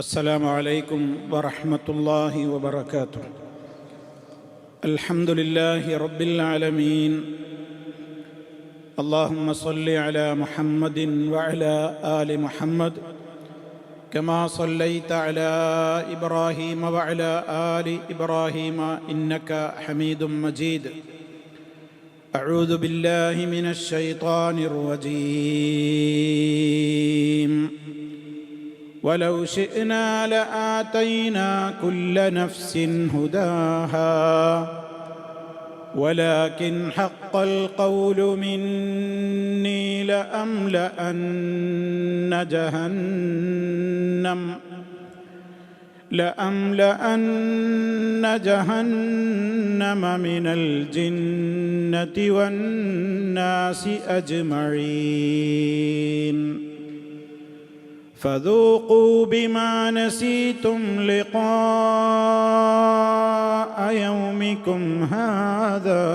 السلام عليكم ورحمة الله وبركاته. الحمد لله رب العالمين. اللهم صل على محمد وعلى آل محمد كما صليت على إبراهيم وعلى آل إبراهيم إنك حميد مجيد. أعوذ بالله من الشيطان الرجيم. ولو شئنا لآتينا كل نفس هداها ولكن حق القول مني لأملأن جهنم من الجنة والناس أجمعين. فذوقوا بما نسيتم لقاء يومكم هذا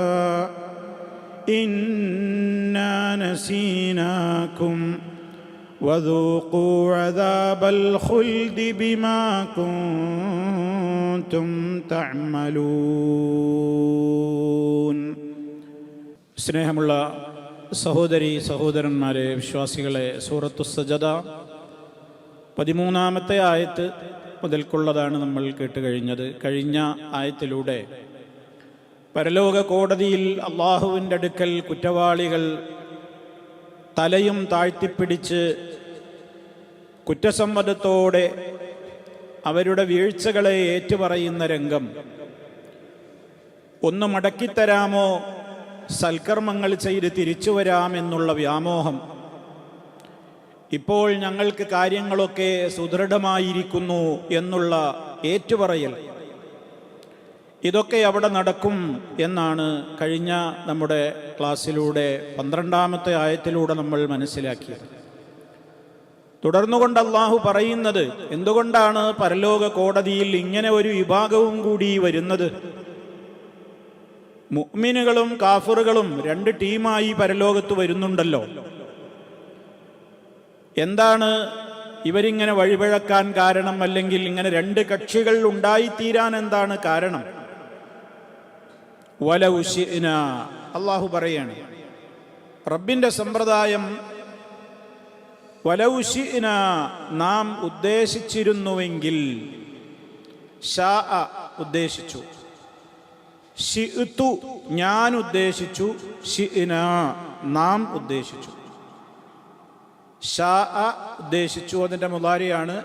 إنا نسيناكم وذوقوا عذاب الخلد بما كنتم تعملون. സ്നേഹമുള്ള സഹോദരി സഹോദരന്മാരെ, വിശ്വാസികളെ, സൂറത്തു സജദ 13-ാമത്തെ ആയത്ത് മുതൽക്കുള്ളതാണ് നമ്മൾ കേട്ടുകഴിഞ്ഞത്. കഴിഞ്ഞ ആയത്തിലൂടെ പരലോക കോടതിയിൽ അള്ളാഹുവിൻ്റെ അടുക്കൽ കുറ്റവാളികൾ തലയും താഴ്ത്തിപ്പിടിച്ച് കുറ്റസമ്മതത്തോടെ അവരുടെ വീഴ്ചകളെ ഏറ്റുപറയുന്ന രംഗം. ഒന്ന് മടക്കിത്തരാമോ, സൽക്കർമ്മങ്ങൾ ചെയ്ത് തിരിച്ചു വരാമെന്നുള്ള വ്യാമോഹം. ഇപ്പോൾ ഞങ്ങൾക്ക് കാര്യങ്ങളൊക്കെ സുദൃഢമായിരിക്കുന്നു എന്നുള്ള ഏറ്റുപറയൽ. ഇതൊക്കെ അവിടെ നടക്കും എന്നാണ് കഴിഞ്ഞ നമ്മുടെ ക്ലാസ്സിലൂടെ 12-ാമത്തെ ആയത്തിലൂടെ നമ്മൾ മനസ്സിലാക്കിയത്. തുടർന്നുകൊണ്ട് അള്ളാഹു പറയുന്നത്, എന്തുകൊണ്ടാണ് പരലോക കോടതിയിൽ ഇങ്ങനെ ഒരു വിഭാഗവും കൂടി വരുന്നത്? മുഅ്മിനുകളും കാഫിറുകളും രണ്ട് ടീമായി പരലോകത്ത് വരുന്നുണ്ടല്ലോ. എന്താണ് ഇവരിങ്ങനെ വഴിപിഴക്കാൻ കാരണം, അല്ലെങ്കിൽ ഇങ്ങനെ രണ്ട് കക്ഷികൾ ഉണ്ടായിത്തീരാൻ എന്താണ് കാരണം? വലൗ ശിഅ്നാ, അള്ളാഹു പറയാണ്, റബ്ബിന്റെ സമ്പ്രദായം വലൗ ശിഅ്നാ, നാം ഉദ്ദേശിച്ചിരുന്നുവെങ്കിൽ. ശാഅ ഉദ്ദേശിച്ചു, ശിഅ്തു ഞാൻ ഉദ്ദേശിച്ചു, ശിഅ്നാ നാം ഉദ്ദേശിച്ചു. ശാഅ ഉദ്ദേശിച്ചു, അതിൻ്റെ മുളാരിയാണ്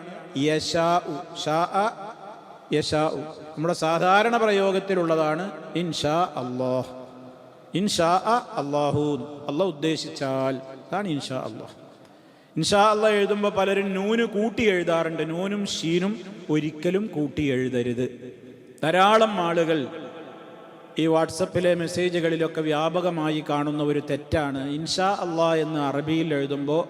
യശാഉ. ശാഅ യശാഉ നമ്മുടെ സാധാരണ പ്രയോഗത്തിലുള്ളതാണ് ഇൻഷാ അല്ലാഹ്. ഇൻഷാ അല്ലാഹു, അല്ലാഹ് ഉദ്ദേശിച്ചാൽ, അതാണ് ഇൻഷാ അല്ലാഹ്. ഇൻഷാ അല്ലാഹ് എഴുതുമ്പോൾ പലരും നൂന് കൂട്ടി എഴുതാറുണ്ട്. നൂനും ഷീനും ഒരിക്കലും കൂട്ടി എഴുതരുത്. ധാരാളം ആളുകൾ ഈ വാട്സപ്പിലെ മെസ്സേജുകളിലൊക്കെ വ്യാപകമായി കാണുന്ന ഒരു തെറ്റാണ്. ഇൻഷാ അല്ലാഹ് എന്ന് അറബിയിൽ എഴുതുമ്പോൾ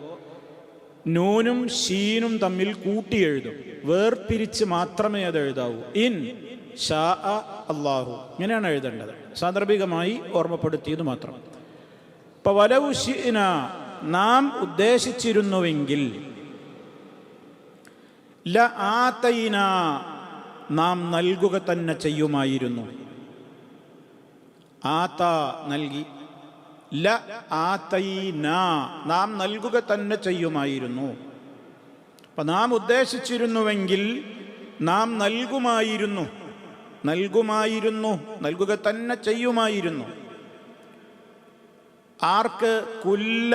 നൂനും ഷീനും തമ്മിൽ കൂട്ടി എഴുതും, വേർപിരിച്ച് മാത്രമേ അത് എഴുതാവൂ. ഇൻ ഷാ അല്ലാഹു, ഇങ്ങനെയാണ് എഴുതേണ്ടത്. സാന്ദർഭികമായി ഓർമ്മപ്പെടുത്തിയത് മാത്രം. ഇപ്പൊ വലൗ ശിഅ്നാ, നാം ഉദ്ദേശിച്ചിരുന്നുവെങ്കിൽ, ലആതൈനാ, നാം നൽകുക തന്നെ ചെയ്യുമായിരുന്നു. ആത നൽകി, ലആതൈനാ നാം നൽകുക തന്നെ ചെയ്യുമായിരുന്നു. അപ്പൊ നാം ഉദ്ദേശിച്ചിരുന്നുവെങ്കിൽ നാം നൽകുമായിരുന്നു, നൽകുക തന്നെ ചെയ്യുമായിരുന്നു. ആർക്ക്? കുല്ല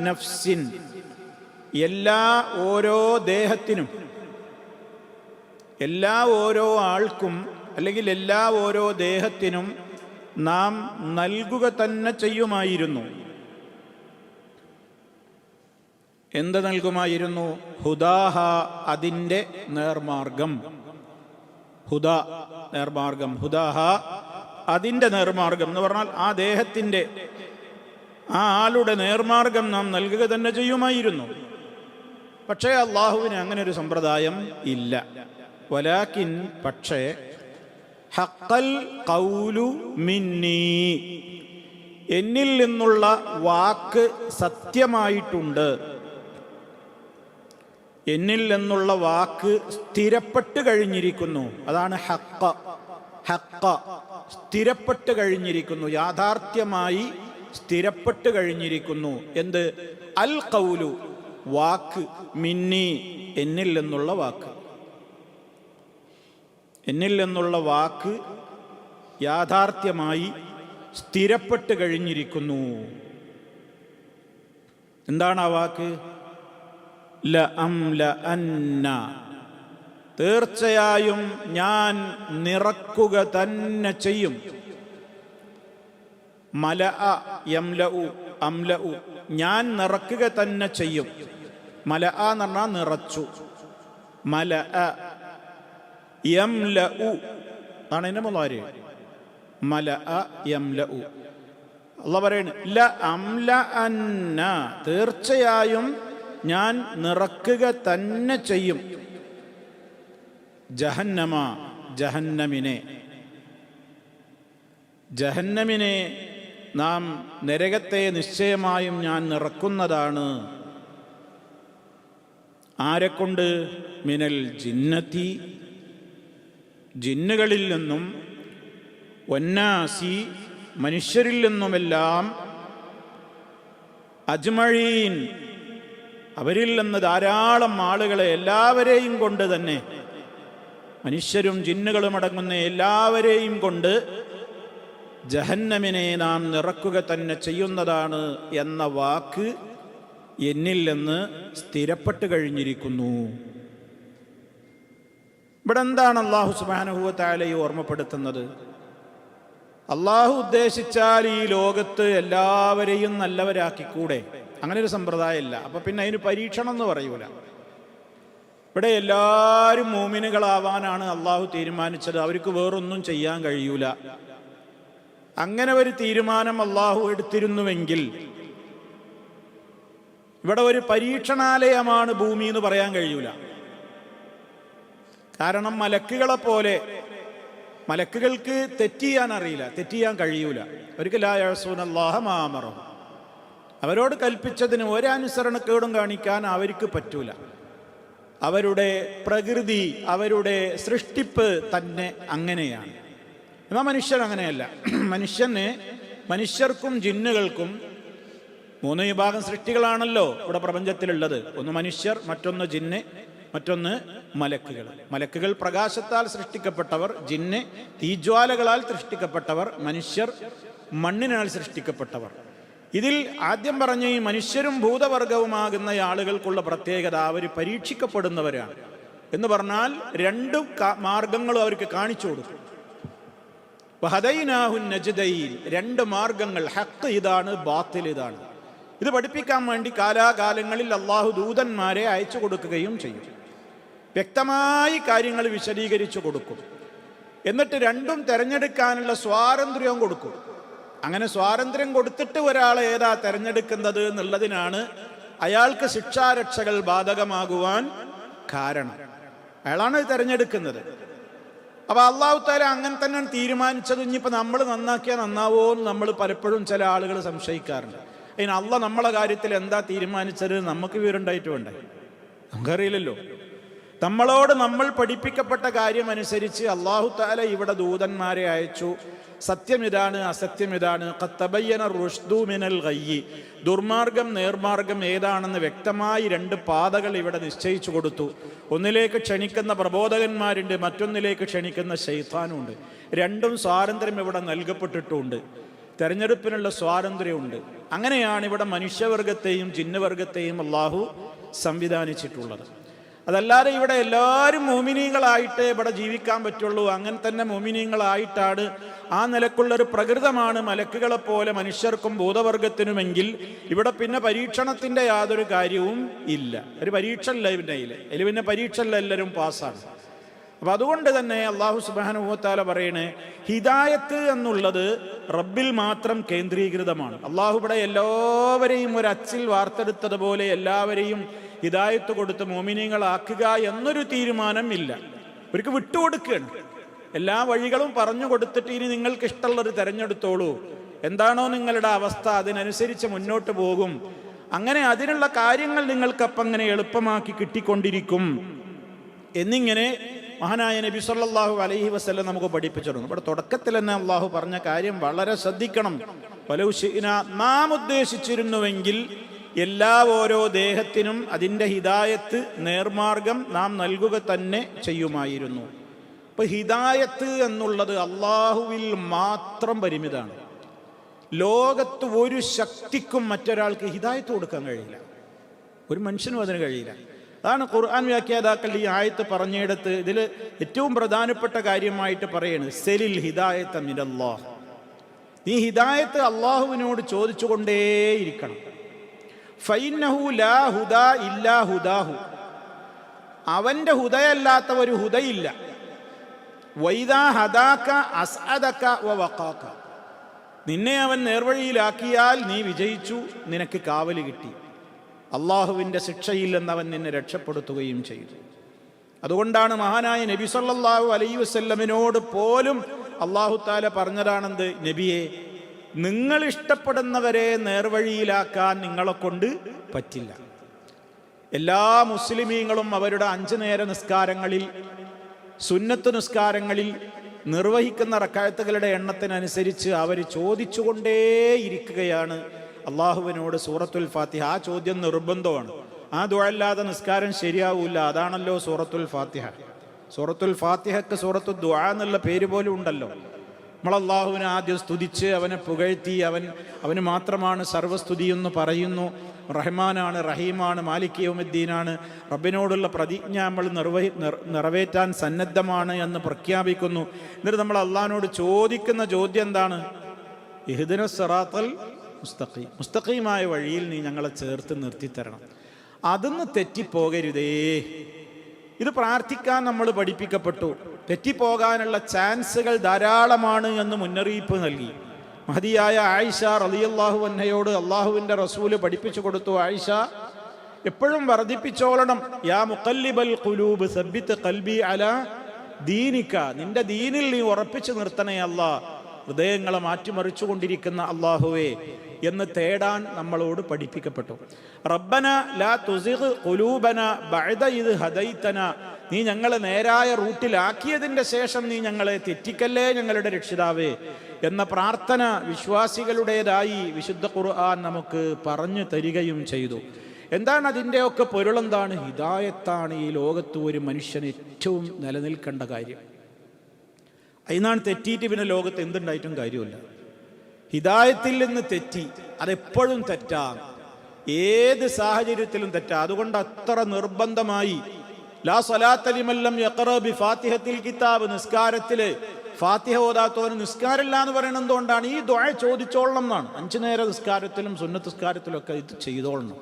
നഫ്സിൻ, എല്ലാ ഓരോ ദേഹത്തിനും, എല്ലാ ഓരോ ആൾക്കും, അല്ലെങ്കിൽ എല്ലാ ഓരോ ദേഹത്തിനും നാം നൽകുക തന്നെ ചെയ്യുമായിരുന്നു. എന്ത് നൽകുമായിരുന്നു? ഹുദാഹ, അതിൻ്റെ നേർമാർഗം. ഹുദ നേർമാർഗം, ഹുദാഹ അതിൻ്റെ നേർമാർഗം എന്ന് പറഞ്ഞാൽ ആ ദേഹത്തിൻ്റെ, ആ ആളുടെ നേർമാർഗം നാം നൽകുക തന്നെ ചെയ്യുമായിരുന്നു. പക്ഷേ അള്ളാഹുവിന് അങ്ങനെ ഒരു സമ്പ്രദായം ഇല്ല. വലാകിൻ, പക്ഷേ, ഹഖൽ ഖൗലു മിന്നി, എന്നിൽ നിന്നുള്ള വാക്ക് സത്യമായിട്ടുണ്ട്. എന്നിൽ എന്നുള്ള വാക്ക് സ്ഥിരപ്പെട്ട് കഴിഞ്ഞിരിക്കുന്നു. അതാണ് ഹഖ. ഹഖ സ്ഥിരപ്പെട്ട് കഴിഞ്ഞിരിക്കുന്നു, യാഥാർത്ഥ്യമായി സ്ഥിരപ്പെട്ട് കഴിഞ്ഞിരിക്കുന്നു. എന്ത്? അൽ ഖൗലു വാക്ക്, മിന്നി എന്നിൽ എന്നുള്ള വാക്ക്. എന്നിൽ എന്നുള്ള വാക്ക് യാഥാർത്ഥ്യമായി സ്ഥിരപ്പെട്ട് കഴിഞ്ഞിരിക്കുന്നു. എന്താണ് ആ വാക്ക്? ലഅംലഅന്ന, തീർച്ചയായും ഞാൻ നിറക്കുക തന്നെ ചെയ്യും. മലഅ യംലഉ അംലഉ, ഞാൻ നിറക്കുക തന്നെ ചെയ്യും. മലഅ എന്ന് പറഞ്ഞാൽ നിറച്ചു. മലഅ യംലഉ ആണ് ഇതിന്റെ മുളാരി. മലഅ യംലഉ. അല്ലാഹു പറയാണ് ലഅംലഅന്ന, തീർച്ചയായും ഞാൻ നിറക്കുക തന്നെ ചെയ്യും. ജഹന്നമ, ജഹന്നമിനെ. ജഹന്നമിനെ നാം നരകത്തെ നിശ്ചയമായും ഞാൻ നിറക്കുന്നതാണ്. ആരെക്കൊണ്ട്? മിനൽ ജിന്നത്തി, ജിന്നുകളിൽ നിന്നും, വന്നാസി മനുഷ്യരിൽ നിന്നുമെല്ലാം, അജ്മഈൻ അവരിൽ നിന്ന് ധാരാളം ആളുകളെ, എല്ലാവരെയും കൊണ്ട് തന്നെ, മനുഷ്യരും ജിന്നുകളും അടങ്ങുന്ന എല്ലാവരെയും കൊണ്ട് ജഹന്നമിനെ നാം നിറക്കുക തന്നെ ചെയ്യുന്നതാണ് എന്ന വാക്ക് എന്നിൽ നിന്ന് സ്ഥിരപ്പെട്ട് കഴിഞ്ഞിരിക്കുന്നു. ഇവിടെ എന്താണ് അല്ലാഹു സുബ്ഹാനഹു വ തആല ഓർമ്മപ്പെടുത്തുന്നത്? അള്ളാഹു ഉദ്ദേശിച്ചാൽ ഈ ലോകത്ത് എല്ലാവരെയും നല്ലവരാക്കിക്കൂടെ? അങ്ങനെ ഒരു സമ്പ്രദായമില്ല. അപ്പൊ പിന്നെ അതിന് പരീക്ഷണം എന്ന് പറയൂല. ഇവിടെ എല്ലാവരും മോമിനുകളാവാനാണ് അള്ളാഹു തീരുമാനിച്ചത്. അവർക്ക് വേറൊന്നും ചെയ്യാൻ കഴിയൂല. അങ്ങനെ ഒരു തീരുമാനം അള്ളാഹു എടുത്തിരുന്നുവെങ്കിൽ ഇവിടെ ഒരു പരീക്ഷണാലയമാണ് ഭൂമി എന്ന് പറയാൻ കഴിയൂല. കാരണം മലക്കുകളെ പോലെ, മലക്കുകൾക്ക് തെറ്റിയാൻ അറിയില്ല, തെറ്റിയാൻ കഴിയൂല. അവർക്ക് ലാ യഅ്സൂനല്ലാഹ മാ അമറഹും, അവരോട് കൽപ്പിച്ചതിന് ഒരനുസരണക്കേടും കാണിക്കാൻ അവർക്ക് പറ്റൂല. അവരുടെ പ്രകൃതി, അവരുടെ സൃഷ്ടിപ്പ് തന്നെ അങ്ങനെയാണ്. എന്നാൽ മനുഷ്യൻ അങ്ങനെയല്ല. മനുഷ്യർക്കും ജിന്നുകൾക്കും 3 വിഭാഗം സൃഷ്ടികളാണല്ലോ ഇവിടെ പ്രപഞ്ചത്തിലുള്ളത്. ഒന്ന് മനുഷ്യർ, മറ്റൊന്ന് ജിന്ന്, മറ്റൊന്ന് മലക്കുകൾ. മലക്കുകൾ പ്രകാശത്താൽ സൃഷ്ടിക്കപ്പെട്ടവർ, ജിന്ന് തീജ്വാലകളാൽ സൃഷ്ടിക്കപ്പെട്ടവർ, മനുഷ്യർ മണ്ണിനാൽ സൃഷ്ടിക്കപ്പെട്ടവർ. ഇതിൽ ആദ്യം പറഞ്ഞ ഈ മനുഷ്യരും ഭൂതവർഗവുമാകുന്ന ആളുകൾക്കുള്ള പ്രത്യേകത, അവർ പരീക്ഷിക്കപ്പെടുന്നവരാണ്. എന്ന് പറഞ്ഞാൽ 2 മാർഗങ്ങളും അവർക്ക് കാണിച്ചു കൊടുക്കും. വഹദൈനാഹു നജ്ദൈൻ, 2 മാർഗങ്ങൾ, ഹഖ് ഇതാണ്, ബാത്തിൽ ഇതാണ്. ഇത് പഠിപ്പിക്കാൻ വേണ്ടി കാലാകാലങ്ങളിൽ അള്ളാഹു ദൂതന്മാരെ അയച്ചു കൊടുക്കുകയും ചെയ്യും. വ്യക്തമായി കാര്യങ്ങൾ വിശദീകരിച്ചു കൊടുക്കും. എന്നിട്ട് 2ഉം തിരഞ്ഞെടുക്കാനുള്ള സ്വാതന്ത്ര്യവും കൊടുക്കും. അങ്ങനെ സ്വാതന്ത്ര്യം കൊടുത്തിട്ട് ഒരാളെ ഏതാ തിരഞ്ഞെടുക്കുന്നത് എന്നുള്ളതിനാണ് അയാൾക്ക് ശിക്ഷാരക്ഷകൾ ബാധകമാകുവാൻ കാരണം. അയാളാണ് തിരഞ്ഞെടുക്കുന്നത്. അപ്പൊ അള്ളാഹു തആല അങ്ങനെ തന്നെ തീരുമാനിച്ചത്. ഇനിയിപ്പോൾ നമ്മൾ നന്നാക്കിയാൽ നന്നാവോ എന്ന് നമ്മൾ പലപ്പോഴും ചില ആളുകൾ സംശയിക്കാറുണ്ട്. അതിന് അള്ളാഹ് നമ്മളെ കാര്യത്തിൽ എന്താ തീരുമാനിച്ചത് നമുക്ക് വിവരമുണ്ടായിട്ട് വേണ്ടേ? നമുക്കറിയില്ലല്ലോ. നമ്മളോട് നമ്മൾ പഠിപ്പിക്കപ്പെട്ട കാര്യം അനുസരിച്ച് അള്ളാഹു തആല ഇവിടെ ദൂതന്മാരെ അയച്ചു. സത്യം ഇതാണ്, അസത്യം ഇതാണ്. ഖദ് തബയ്യന റുശ്ദു മിനൽ ഗയ്യ്, ദുർമാർഗം നേർമാർഗം ഏതാണെന്ന് വ്യക്തമായി 2 പാതകൾ ഇവിടെ നിശ്ചയിച്ചു കൊടുത്തു. ഒന്നിലേക്ക് ക്ഷണിക്കുന്ന പ്രബോധകന്മാരുണ്ട്, മറ്റൊന്നിലേക്ക് ക്ഷണിക്കുന്ന ശൈത്താനുണ്ട്. 2ഉം സ്വാതന്ത്ര്യം ഇവിടെ നൽകപ്പെട്ടിട്ടുണ്ട്. തെരഞ്ഞെടുപ്പിനുള്ള സ്വാതന്ത്ര്യമുണ്ട്. അങ്ങനെയാണ് ഇവിടെ മനുഷ്യവർഗത്തെയും ജിന്നുവർഗത്തെയും അള്ളാഹു സംവിധാനിച്ചിട്ടുള്ളത്. അതല്ലാതെ ഇവിടെ എല്ലാവരും മോമിനീങ്ങളായിട്ടേ ഇവിടെ ജീവിക്കാൻ പറ്റുള്ളൂ. അങ്ങനെ തന്നെ മോമിനീങ്ങളായിട്ടാണ്, ആ നിലക്കുള്ളൊരു പ്രകൃതമാണ് മലക്കുകളെ പോലെ മനുഷ്യർക്കും ഭൂതവർഗത്തിനുമെങ്കിൽ ഇവിടെ പിന്നെ പരീക്ഷണത്തിൻ്റെ യാതൊരു കാര്യവും ഇല്ല. ഒരു പരീക്ഷ ഇല്ല ഇതിൽ പിന്നെ പരീക്ഷ ഇല്ല, എല്ലാവരും പാസ്സാണ്. അപ്പം അതുകൊണ്ട് തന്നെ അള്ളാഹു സുബ്ഹാനഹു വ തആല പറയണേ, ഹിദായത്ത് എന്നുള്ളത് റബ്ബിൽ മാത്രം കേന്ദ്രീകൃതമാണ്. അള്ളാഹു ഇവിടെ എല്ലാവരെയും ഒരു അച്ചിൽ വാർത്തെടുത്തതുപോലെ എല്ലാവരെയും ഹിദായത്ത് കൊടുത്ത് മോമിനീങ്ങളാക്കുക എന്നൊരു തീരുമാനം ഇല്ല. അവർക്ക് വിട്ടുകൊടുക്കുകയാണ്. എല്ലാ വഴികളും പറഞ്ഞു കൊടുത്തിട്ട് ഇനി നിങ്ങൾക്ക് ഇഷ്ടമുള്ളത് തിരഞ്ഞെടുത്തോളൂ, എന്താണോ നിങ്ങളുടെ അവസ്ഥ അതിനനുസരിച്ച് മുന്നോട്ട് പോകും. അങ്ങനെ അതിനുള്ള കാര്യങ്ങൾ നിങ്ങൾക്കപ്പം അങ്ങനെ എളുപ്പമാക്കി കിട്ടിക്കൊണ്ടിരിക്കും എന്നിങ്ങനെ മഹാനായ നബി സല്ലല്ലാഹു അലൈഹി വസല്ലം നമുക്ക് പഠിപ്പിച്ചു തരുന്നു. ഇവിടെ തുടക്കത്തിൽ തന്നെ അള്ളാഹു പറഞ്ഞ കാര്യം വളരെ ശ്രദ്ധിക്കണം. വലൗ ശിഅ്നാ, നാം ഉദ്ദേശിച്ചിരുന്നുവെങ്കിൽ എല്ലാ ഓരോ ദേഹത്തിനും അതിൻ്റെ ഹിദായത്ത്, നേർമാർഗം നാം നൽകുക തന്നെ ചെയ്യുമായിരുന്നു. അപ്പൊ ഹിദായത്ത് എന്നുള്ളത് അള്ളാഹുവിൽ മാത്രം പരിമിതമാണ്. ലോകത്ത് ഒരു ശക്തിക്കും മറ്റൊരാൾക്ക് ഹിദായത്ത് കൊടുക്കാൻ കഴിയില്ല, ഒരു മനുഷ്യനും അതിന് കഴിയില്ല. അതാണ് ഖുർആൻ വ്യാഖ്യാതാക്കൾ ഈ ആയത്ത് പറഞ്ഞിടത്ത് ഇതിൽ ഏറ്റവും പ്രധാനപ്പെട്ട കാര്യമായിട്ട് പറയുന്നത് സെലിൽ ഹിദായത്ത് മിനല്ലാഹ്. നീ ഹിദായത്ത് അള്ളാഹുവിനോട് ചോദിച്ചുകൊണ്ടേയിരിക്കണം. ഫൈന്നഹു ലാ ഹുദാ ഇല്ലാ ഹുദാഹു, അവൻ്റെ ഹുദയല്ലാത്ത ഒരു ഹുദയില്ല. വൈദാ ഹദാക അസ്അദക വവഖാക, നിന്നെ അവൻ നേർവഴിയിലാക്കിയാൽ നീ വിജയിച്ചു, നിനക്ക് കാവല് കിട്ടി. അള്ളാഹുവിൻ്റെ ശിക്ഷയിൽ നിന്ന് അവൻ നിന്നെ രക്ഷപ്പെടുത്തുകയും ചെയ്തു. അതുകൊണ്ടാണ് മഹാനായ നബി സല്ലല്ലാഹു അലൈഹി വസല്ലമിനോട് പോലും അള്ളാഹു തആല പറഞ്ഞതാണെന്ത്, നബിയെ, നിങ്ങൾ ഇഷ്ടപ്പെടുന്നവരെ നേർവഴിയിലാക്കാൻ നിങ്ങളെ കൊണ്ട് പറ്റില്ല. എല്ലാ മുസ്ലിമീങ്ങളും അവരുടെ 5 നേര നിസ്കാരങ്ങളിൽ, സുന്നത്ത് നിസ്കാരങ്ങളിൽ നിർവഹിക്കുന്ന റക്അത്തുകളുടെ എണ്ണത്തിനനുസരിച്ച് അവർ ചോദിച്ചുകൊണ്ടേയിരിക്കുകയാണ് അള്ളാഹുവിനോട് സൂറത്തുൽ ഫാത്തിഹ. ആ ചോദ്യം നിർബന്ധമാണ്. ആ ദുആ അല്ലാതെ നിസ്കാരം ശരിയാവൂല. അതാണല്ലോ സൂറത്തുൽ ഫാത്തിഹ. സൂറത്തുൽ ഫാത്തിഹക്ക് സൂറത്തു ദുആ എന്നുള്ള പേര് പോലും ഉണ്ടല്ലോ. നമ്മൾ അള്ളാഹുവിനെ ആദ്യം സ്തുതിച്ച് അവനെ പുകഴ്ത്തി അവന് മാത്രമാണ് സർവസ്തുതി എന്ന് പറയുന്നു. റഹ്മാനാണ്, റഹീമാണ്, മാലിക് യൗമിദ്ദീനാണ്. റബ്ബിനോടുള്ള പ്രതിജ്ഞ നമ്മൾ നിറവേറ്റാൻ സന്നദ്ധമാണ് എന്ന് പ്രഖ്യാപിക്കുന്നു. എന്നിട്ട് നമ്മൾ അള്ളാഹിനോട് ചോദിക്കുന്ന ചോദ്യം എന്താണ്? ഇഹ്ദിനസ് സിറാത്തൽ മുസ്തഖീം, മുസ്തഖീമായ വഴിയിൽ നീ ഞങ്ങളെ ചേർത്ത് നിർത്തിത്തരണം, അതൊന്ന് തെറ്റിപ്പോകരുതേ. ഇത് പ്രാർത്ഥിക്കാൻ നമ്മൾ പഠിപ്പിക്കപ്പെട്ടു. തെറ്റിപ്പോകാനുള്ള ചാൻസുകൾ ധാരാളമാണ് എന്ന് മുന്നറിയിപ്പ് നൽകി. മഹദിയായ ആയിഷ റളിയല്ലാഹു അൻഹയോട് അള്ളാഹുവിൻ്റെ റസൂല് പഠിപ്പിച്ചു കൊടുത്തു, ആയിഷ, എപ്പോഴും വർദ്ധിപ്പിച്ചോളണം, യാ മുഖല്ലിബൽ ഖുലൂബ് സബ്ബിത് ഖൽബി അലാ ദീനിക, നിന്റെ ദീനിൽ നീ ഉറപ്പിച്ചു നിർത്തണേ അല്ലാ, ഹൃദയങ്ങളെ മാറ്റിമറിച്ചുകൊണ്ടിരിക്കുന്ന അള്ളാഹുവേ എന്ന് തേടാൻ നമ്മളോട് പഠിപ്പിക്കപ്പെട്ടു. റബ്ബന ലാ തുസിഗ് ഖുലൂബന ബഅദ ഇദ് ഹദൈതന, നീ ഞങ്ങളെ നേരായ റൂട്ടിലാക്കിയതിൻ്റെ ശേഷം നീ ഞങ്ങളെ തെറ്റിക്കല്ലേ ഞങ്ങളുടെ രക്ഷിതാവേ എന്ന പ്രാർത്ഥന വിശ്വാസികളുടേതായി വിശുദ്ധ ഖുർആൻ നമുക്ക് പറഞ്ഞു തരികയും ചെയ്തു. എന്താണ് അതിൻ്റെയൊക്കെ പൊരുളെന്താണ്? ഹിദായത്താണ് ഈ ലോകത്ത് ഒരു മനുഷ്യന് ഏറ്റവും നിലനിൽക്കേണ്ട കാര്യം. അതിനാണ് തെറ്റിയിട്ട് പിന്നെ ലോകത്ത് എന്തുണ്ടായിട്ടും കാര്യമില്ല. ഹിദായത്തിൽ നിന്ന് തെറ്റി, അതെപ്പോഴും തെറ്റാം, ഏത് സാഹചര്യത്തിലും തെറ്റാം. അതുകൊണ്ട് അത്ര നിർബന്ധമായി ലാ സ്വലാത്ത ലിമൻ ലം യഖറ ബി ഫാത്തിഹത്തിൽ കിതാബ്, നിസ്കാരത്തില് ഫാത്തിഹ ഓതാത്തവന് നിസ്കാരമില്ല എന്ന് പറയുന്നത് എന്തുകൊണ്ടാണ്? ഈ ദുആ ചോദിച്ചോളണം എന്നാണ്. 5 നേര നിസ്കാരത്തിലും സുന്നത്ത് നിസ്കാരത്തിലും ഒക്കെ ഇത് ചെയ്തോളണം.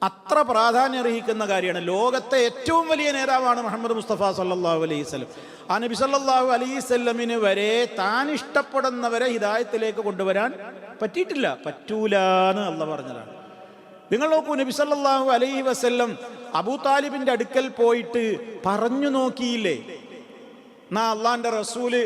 അത്ര പ്രാധാന്യം അർഹിക്കുന്ന കാര്യമാണ്. ലോകത്തെ ഏറ്റവും വലിയ നേതാവാണ് മുഹമ്മദ് മുസ്തഫ സല്ലല്ലാഹു അലൈഹി വസല്ലം. ആ നബി സല്ലല്ലാഹു അലൈഹി വസല്ലമിന് വരെ താൻ ഇഷ്ടപ്പെടുന്നവരെ ഹിദായത്തിലേക്ക് കൊണ്ടുവരാൻ പറ്റിയിട്ടില്ല, പറ്റൂലാന്ന് അള്ളാഹ് പറഞ്ഞതാണ്. നിങ്ങൾ നോക്കൂ, നബി സല്ലല്ലാഹു അലൈഹി വസല്ലം അബൂ താലിബിന്റെ അടുക്കൽ പോയിട്ട് പറഞ്ഞു നോക്കിയില്ലേ? എന്നാ അള്ളാന്റെ റസൂല്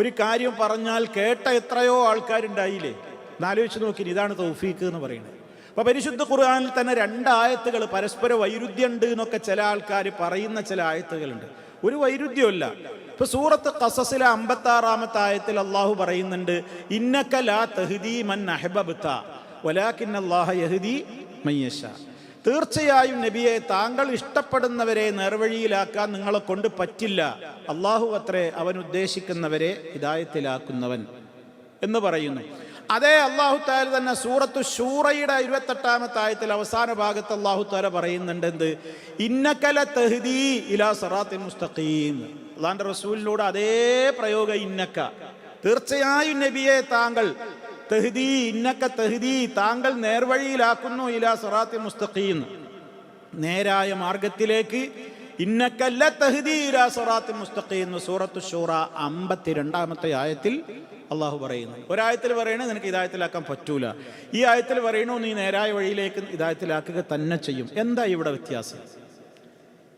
ഒരു കാര്യം പറഞ്ഞാൽ കേട്ട എത്രയോ ആൾക്കാരുണ്ടായില്ലേ? എന്നാലോചിച്ച് നോക്കി. ഇതാണ് തൗഫീഖ് എന്ന് പറയുന്നത്. അപ്പൊ പരിശുദ്ധ ഖുർആനിൽ തന്നെ 2 ആയത്തുകൾ പരസ്പര വൈരുദ്ധ്യമുണ്ട് എന്നൊക്കെ ചില ആൾക്കാർ പറയുന്ന ചില ആയത്തുകളുണ്ട്. ഒരു വൈരുദ്ധ്യമല്ല. ഇപ്പൊ സൂറത്ത് ഖസസിലെ 56-ാമത്തെ ആയത്തിൽ അള്ളാഹു പറയുന്നുണ്ട്, ഇന്നക ലാ തഹ്ദീ മൻ അഹ്ബബ്ത വലാകിന്നല്ലാഹ യഹ്ദീ മൻ യശാ. തീർച്ചയായും നബിയെ, താങ്കൾ ഇഷ്ടപ്പെടുന്നവരെ നേർവഴിയിലാക്കാൻ നിങ്ങളെ കൊണ്ട് പറ്റില്ല. അള്ളാഹു അത്രേ അവൻ ഉദ്ദേശിക്കുന്നവരെ ഹിദായത്തിലാക്കുന്നവൻ എന്ന് പറയുന്നു. അതേ അള്ളാഹു തആല തന്നെ സൂറത്തു ശൂറയുടെ 28-ാമത്തെ ആയത്തിൽ അവസാന ഭാഗത്ത് അള്ളാഹു തആല പറയുന്നുണ്ട്, എന്ത്? ഇന്നക ലതഹ്ദീ ഇലാ സിറാത്തിൻ മുസ്തഖീം. അള്ളാഹുവിന്റെ റസൂലിനോട് അതേ പ്രയോഗം, ഇന്നക, തീർച്ചയായും നബിയെ താങ്കൾ, തഹ്ദീ, ഇന്നക തഹ്ദീ, താങ്കൾ നേർവഴിയിലാക്കുന്നു, ഇലാ സിറാത്തിൻ മുസ്തഖീം, നേരായ മാർഗത്തിലേക്ക്. ഇന്നക ലതഹ്ദീ ഇലാ സിറാത്തിൻ മുസ്തഖീം. സൂറത്തു ശൂറ 52-ാമത്തെ ആയത്തിൽ അള്ളാഹു പറയുന്നു. ഒരായത്തിൽ പറയണേ നിനക്ക് ഹിദായത്തിലാക്കാൻ പറ്റൂല, ഈ ആയത്തിൽ പറയണു നീ നേരായ വഴിയിലേക്ക് ഹിദായത്തിലാക്കുക തന്നെ ചെയ്യും. എന്താ ഇവിടെ വ്യത്യാസം?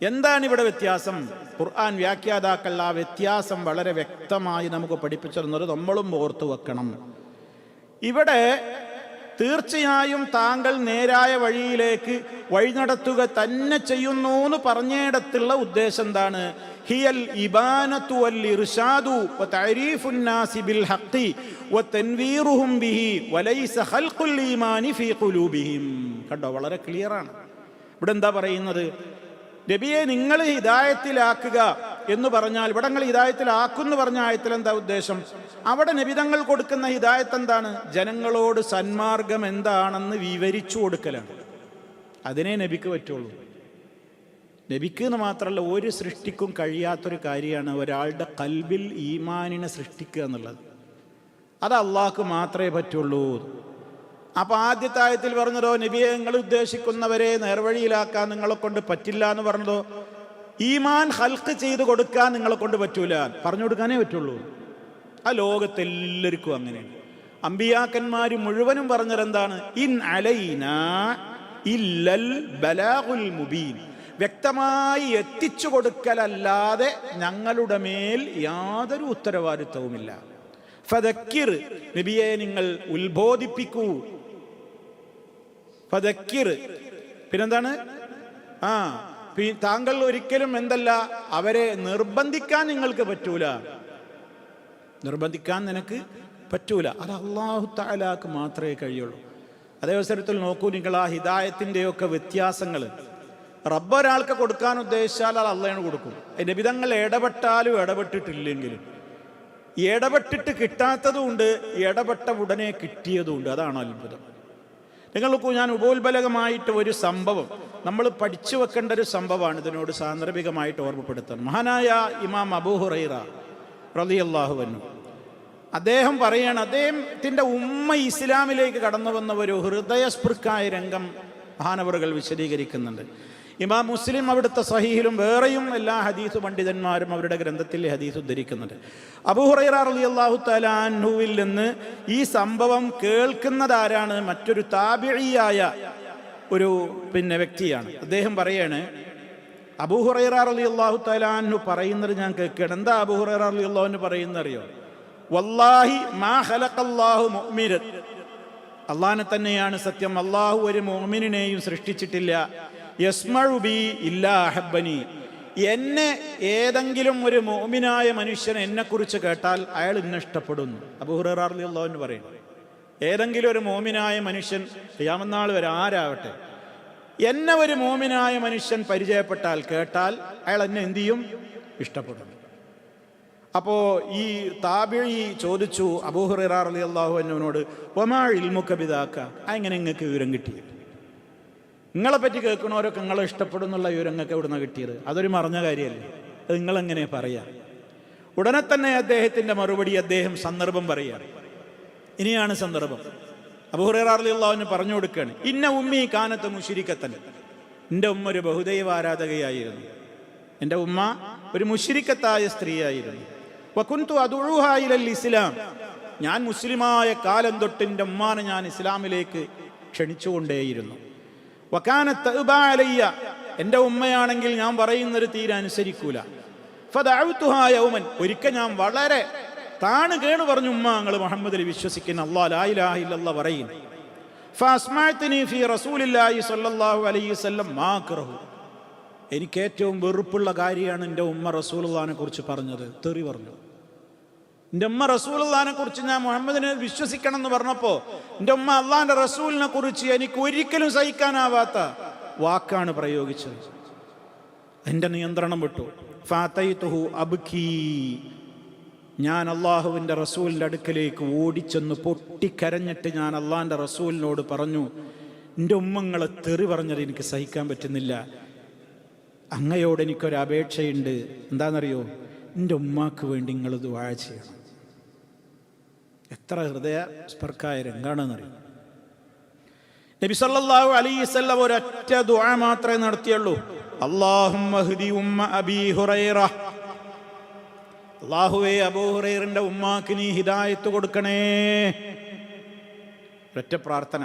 എന്താണ് ഇവിടെ വ്യത്യാസം? ഖുർആൻ വ്യാഖ്യാതാക്കൾ ആ വ്യത്യാസം വളരെ വ്യക്തമായി നമുക്ക് പഠിപ്പിച്ചിരുന്നത് നമ്മളും ഓർത്തു വെക്കണം. ഇവിടെ തീർച്ചയായും താങ്കൾ നേരായ വഴിയിലേക്ക് വഴി നടത്തുക തന്നെ ചെയ്യുന്നു എന്ന് പറഞ്ഞിടത്തുള്ള ഉദ്ദേശം എന്താണ്? ഹിയൽ ഇബാനത്തു വൽ ഇർശാദു വതഅരീഫുൻ നാസി ബിൽ ഹഖ് വതൻവീറുഹും ബിഹി വലൈസ ഖൽഖുൽ ഈമാനി ഫീ ഖുലൂബിഹിം. കണ്ടോ, വളരെ ക്ലിയർ ആണ്. ഇവിടെ എന്താ പറയുന്നത്? നബിയെ നിങ്ങൾ ഹിദായത്തിലാക്കുക എന്ന് പറഞ്ഞാൽ, ഇവിടെ നിങ്ങൾ ഹിദായത്തിലാക്കുമെന്ന് പറഞ്ഞ ആയത്തിൽ എന്താ ഉദ്ദേശം? അവിടെ നബിതങ്ങൾ കൊടുക്കുന്ന ഹിദായത്ത് എന്താണ്? ജനങ്ങളോട് സന്മാർഗം എന്താണെന്ന് വിവരിച്ചു കൊടുക്കലാണ്. അതിനെ നബിക്ക് പറ്റുള്ളൂ. നബിക്ക് എന്ന് മാത്രമല്ല, ഒരു സൃഷ്ടിക്കും കഴിയാത്തൊരു കാര്യമാണ് ഒരാളുടെ കൽബിൽ ഈമാനിനെ സൃഷ്ടിക്കുക എന്നുള്ളത്. അത് അള്ളാഹ്ക്ക് മാത്രമേ പറ്റുള്ളൂ. അപ്പൊ ആദ്യത്തെ ആയത്തിൽ പറഞ്ഞതോ, നബിയെ നിങ്ങൾ ഉദ്ദേശിക്കുന്നവരെ നേർവഴിയിലാക്കാൻ നിങ്ങളെ കൊണ്ട് പറ്റില്ല എന്ന് പറഞ്ഞതോ, ഈമാൻ ഹൽക്ക് ചെയ്ത് കൊടുക്കാൻ നിങ്ങളെ കൊണ്ട് പറ്റൂല, പറഞ്ഞു കൊടുക്കാനേ പറ്റുള്ളൂ. ആ ലോകത്തെല്ലാവർക്കും അങ്ങനെയാണ്. അമ്പിയാക്കന്മാർ മുഴുവനും പറഞ്ഞതെന്താണ്? ഇൻ അലൈനാ ഇല്ലൽ ബലാഗുൽ മുബീൻ, വ്യക്തമായി എത്തിച്ചു കൊടുക്കലല്ലാതെ ഞങ്ങളുടെ മേൽ യാതൊരു ഉത്തരവാദിത്വവുമില്ല. ഫദക്കിർ, നബിയെ നിങ്ങൾ ഉത്ബോധിപ്പിക്കൂ. ഫദക്കിർ, പിന്നെന്താണ്? താങ്കൾ ഒരിക്കലും എന്തല്ല, അവരെ നിർബന്ധിക്കാൻ നിങ്ങൾക്ക് പറ്റൂല. നിർബന്ധിക്കാൻ നിനക്ക് പറ്റൂല. അത് അല്ലാഹു തആലാക്ക് മാത്രമേ കഴിയുള്ളൂ. അതേ അവസരത്തിൽ നോക്കൂ നിങ്ങൾ, ആ ഹിദായത്തിൻ്റെയൊക്കെ വ്യത്യാസങ്ങൾ. റബ്ബ് ഒരാൾക്ക് കൊടുക്കാൻ ഉദ്ദേശിച്ചാൽ അത് അള്ളാഹുവിന് കൊടുക്കും. നബിതങ്ങൾ ഇടപെട്ടാലും ഇടപെട്ടിട്ടില്ലെങ്കിലും, ഇടപെട്ടിട്ട് കിട്ടാത്തതുമുണ്ട്, ഇടപെട്ട ഉടനെ കിട്ടിയതുമുണ്ട്. അതാണ് അത്ഭുതം. നിങ്ങൾക്ക് ഞാൻ ഉപോത്ബലകമായിട്ട് ഒരു സംഭവം നമ്മൾ പഠിച്ചു വെക്കേണ്ട ഒരു സംഭവമാണ് ഇതിനോട് സാന്ദർഭികമായിട്ട് ഓർമ്മപ്പെടുത്തുന്നത്. മഹാനായ ഇമാം അബൂ ഹുറൈറ റളിയല്ലാഹു അൻഹു അദ്ദേഹം പറയാണ്, അദ്ദേഹത്തിൻ്റെ ഉമ്മ ഇസ്ലാമിലേക്ക് കടന്നു വന്ന ഒരു ഹൃദയസ്പൃക്കായ രംഗം മഹാനവറുകൾ വിശദീകരിക്കുന്നുണ്ട്. ഇമാം മുസ്ലിം അവിടുത്തെ സഹീഹിലും വേറെയും എല്ലാ ഹദീസ് പണ്ഡിതന്മാരും അവരുടെ ഗ്രന്ഥത്തിൽ ഹദീസ് ഉദ്ധരിക്കുന്നുണ്ട്. അബൂ ഹുറൈറ റളിയല്ലാഹു തആല അൻഹുവിൽ നിന്ന് ഈ സംഭവം കേൾക്കുന്നതാരാണ്? മറ്റൊരു താബിഈയായ ഒരു വ്യക്തിയാണ്. അദ്ദേഹം പറയാണ്, അബൂ ഹുറൈറ റളിയല്ലാഹു തആല അൻഹു പറയുന്നത് ഞാൻ കേൾക്കുകയാണ്. എന്താ അബൂ ഹുറൈറ റളിയല്ലാഹു അൻഹു പറയുന്നത് അറിയോ? വല്ലാഹി മാ ഖലഖല്ലാഹു മുഅ്മിനൻ, അള്ളാഹനെ തന്നെയാണ് സത്യം, അള്ളാഹു ഒരു മുഅ്മിനിനെയും സൃഷ്ടിച്ചിട്ടില്ല. യസ്മഉ ബി ഇല്ലാ അഹബ്ബനി, എന്നെ ഏതെങ്കിലും ഒരു മുഅ്മിനായ മനുഷ്യൻ എന്നെക്കുറിച്ച് കേട്ടാൽ അയാൾ എന്നെ ഇഷ്ടപ്പെടുന്നു. അബൂ ഹുറൈറ റളിയല്ലാഹു അൻഹു പറയുന്നു, ഏതെങ്കിലും ഒരു മുഅ്മിനായ മനുഷ്യൻ ഖിയാമത്ത് നാൾ വരെ ആരാവട്ടെ, എന്നെ ഒരു മുഅ്മിനായ മനുഷ്യൻ പരിചയപ്പെട്ടാൽ, കേട്ടാൽ അയാൾ എന്നെ എന്ത് ചെയ്യും? ഇഷ്ടപ്പെടുന്നു. അപ്പോ ഈ താബിഈ ചോദിച്ചു അബൂ ഹുറൈറ റളിയല്ലാഹു അൻഹുവിനോട്, വമാ ഇൽമുക ബിദാക, എങ്ങനെ നിങ്ങൾക്ക് വിവരം കിട്ടി? നിങ്ങളെ പറ്റി കേൾക്കണവരൊക്കെ നിങ്ങളെ ഇഷ്ടപ്പെടുന്നുള്ള വിവരം നിങ്ങൾക്ക് എവിടുന്ന കിട്ടിയത്? അതൊരു മറഞ്ഞ കാര്യമല്ലേ? അത് നിങ്ങളെങ്ങനെ പറയാ? ഉടനെ തന്നെ അദ്ദേഹത്തിൻ്റെ മറുപടി, അദ്ദേഹം സന്ദർഭം പറയുകയാണ്. ഇനിയാണ് സന്ദർഭം. അബൂ ഹുറൈറ റളിയല്ലാഹു അൻഹു പറഞ്ഞു കൊടുക്കുകയാണ്, ഇന്ന ഉമ്മി കാനത്ത് മുശ്രിക്കത്തൻ, എൻ്റെ ഉമ്മ ഒരു ബഹുദൈവ ആരാധകയായിരുന്നു. എൻ്റെ ഉമ്മ ഒരു മുശ്രിക്കത്തായ സ്ത്രീയായിരുന്നു. വകുന്തു അദ്ഉഹാ ഇലൽ ഇസ്ലാം, ഞാൻ മുസ്ലിമായ കാലം തൊട്ട് എൻ്റെ ഉമ്മാനെ ഞാൻ ഇസ്ലാമിലേക്ക് ക്ഷണിച്ചുകൊണ്ടേയിരുന്നു. വകാനത്ത് തഅബ അലയ്യ, എൻ്റെ ഉമ്മയാണെങ്കിൽ ഞാൻ പറയുന്നൊരു തീരെ അനുസരിക്കൂല. ഫദഅഉതുഹാ യൗമൻ, ഒരിക്കൽ ഞാൻ വളരെ താണ് കേണു പറഞ്ഞു, ഉമ്മ നിങ്ങൾ മുഹമ്മദിൽ വിശ്വസിക്കുന്ന, അല്ലാഹു ലാ ഇലാഹ ഇല്ലല്ലാഹ് പറയുന്നു. ഫഅസ്മഅതനി ഫീ റസൂലില്ലാഹി സ്വല്ലല്ലാഹു അലൈഹി വസല്ലം മാ അക്റഹു, എനിക്ക് ഏറ്റവും വെറുപ്പുള്ള കാര്യമാണ് എൻ്റെ ഉമ്മ റസൂലുള്ളാഹിനെ കുറിച്ച് പറഞ്ഞത്. തെറി പറഞ്ഞു. എൻ്റെ ഉമ്മ റസൂലുള്ളാഹിനെ കുറിച്ച്, ഞാൻ മുഹമ്മദിനെ വിശ്വസിക്കണം എന്ന് പറഞ്ഞപ്പോൾ എൻ്റെ ഉമ്മ അള്ളാഹിൻ്റെ റസൂലിനെ കുറിച്ച് എനിക്ക് ഒരിക്കലും സഹിക്കാനാവാത്ത വാക്കാണ് പ്രയോഗിച്ചത്. എൻ്റെ നിയന്ത്രണം വിട്ടു. ഫഅതൈതുഹു അബ്കി, ഞാൻ അള്ളാഹുവിൻ്റെ റസൂലിൻ്റെ അടുക്കലേക്ക് ഓടിച്ചെന്ന് പൊട്ടിക്കരഞ്ഞിട്ട് ഞാൻ അള്ളാഹിൻ്റെ റസൂലിനോട് പറഞ്ഞു, എൻ്റെ ഉമ്മങ്ങളെ തെറി പറഞ്ഞത് എനിക്ക് സഹിക്കാൻ പറ്റുന്നില്ല, അങ്ങയോട് എനിക്കൊരപേക്ഷയുണ്ട്. എന്താണെന്നറിയോ? എൻ്റെ ഉമ്മാക്ക് വേണ്ടി നിങ്ങൾ ദുആ ചെയ്യണം. എത്ര ഹൃദയസ്പർക്കായ രംഗാണെന്നറിയോ? നബി സല്ലല്ലാഹു അലൈഹി വസല്ലം ഒരൊറ്റ ദുആ മാത്രമേ നടത്തിയുള്ളൂ. അല്ലാഹുമ്മ ഹ്ദി ഉമ്മ അബീ ഹുറൈറ, അല്ലാഹുവേ അബൂ ഹുറൈറയുടെ ഉമ്മാക്ക് നീ ഹിദായത്ത് കൊടുക്കണേ. ഒരൊറ്റ പ്രാർത്ഥന.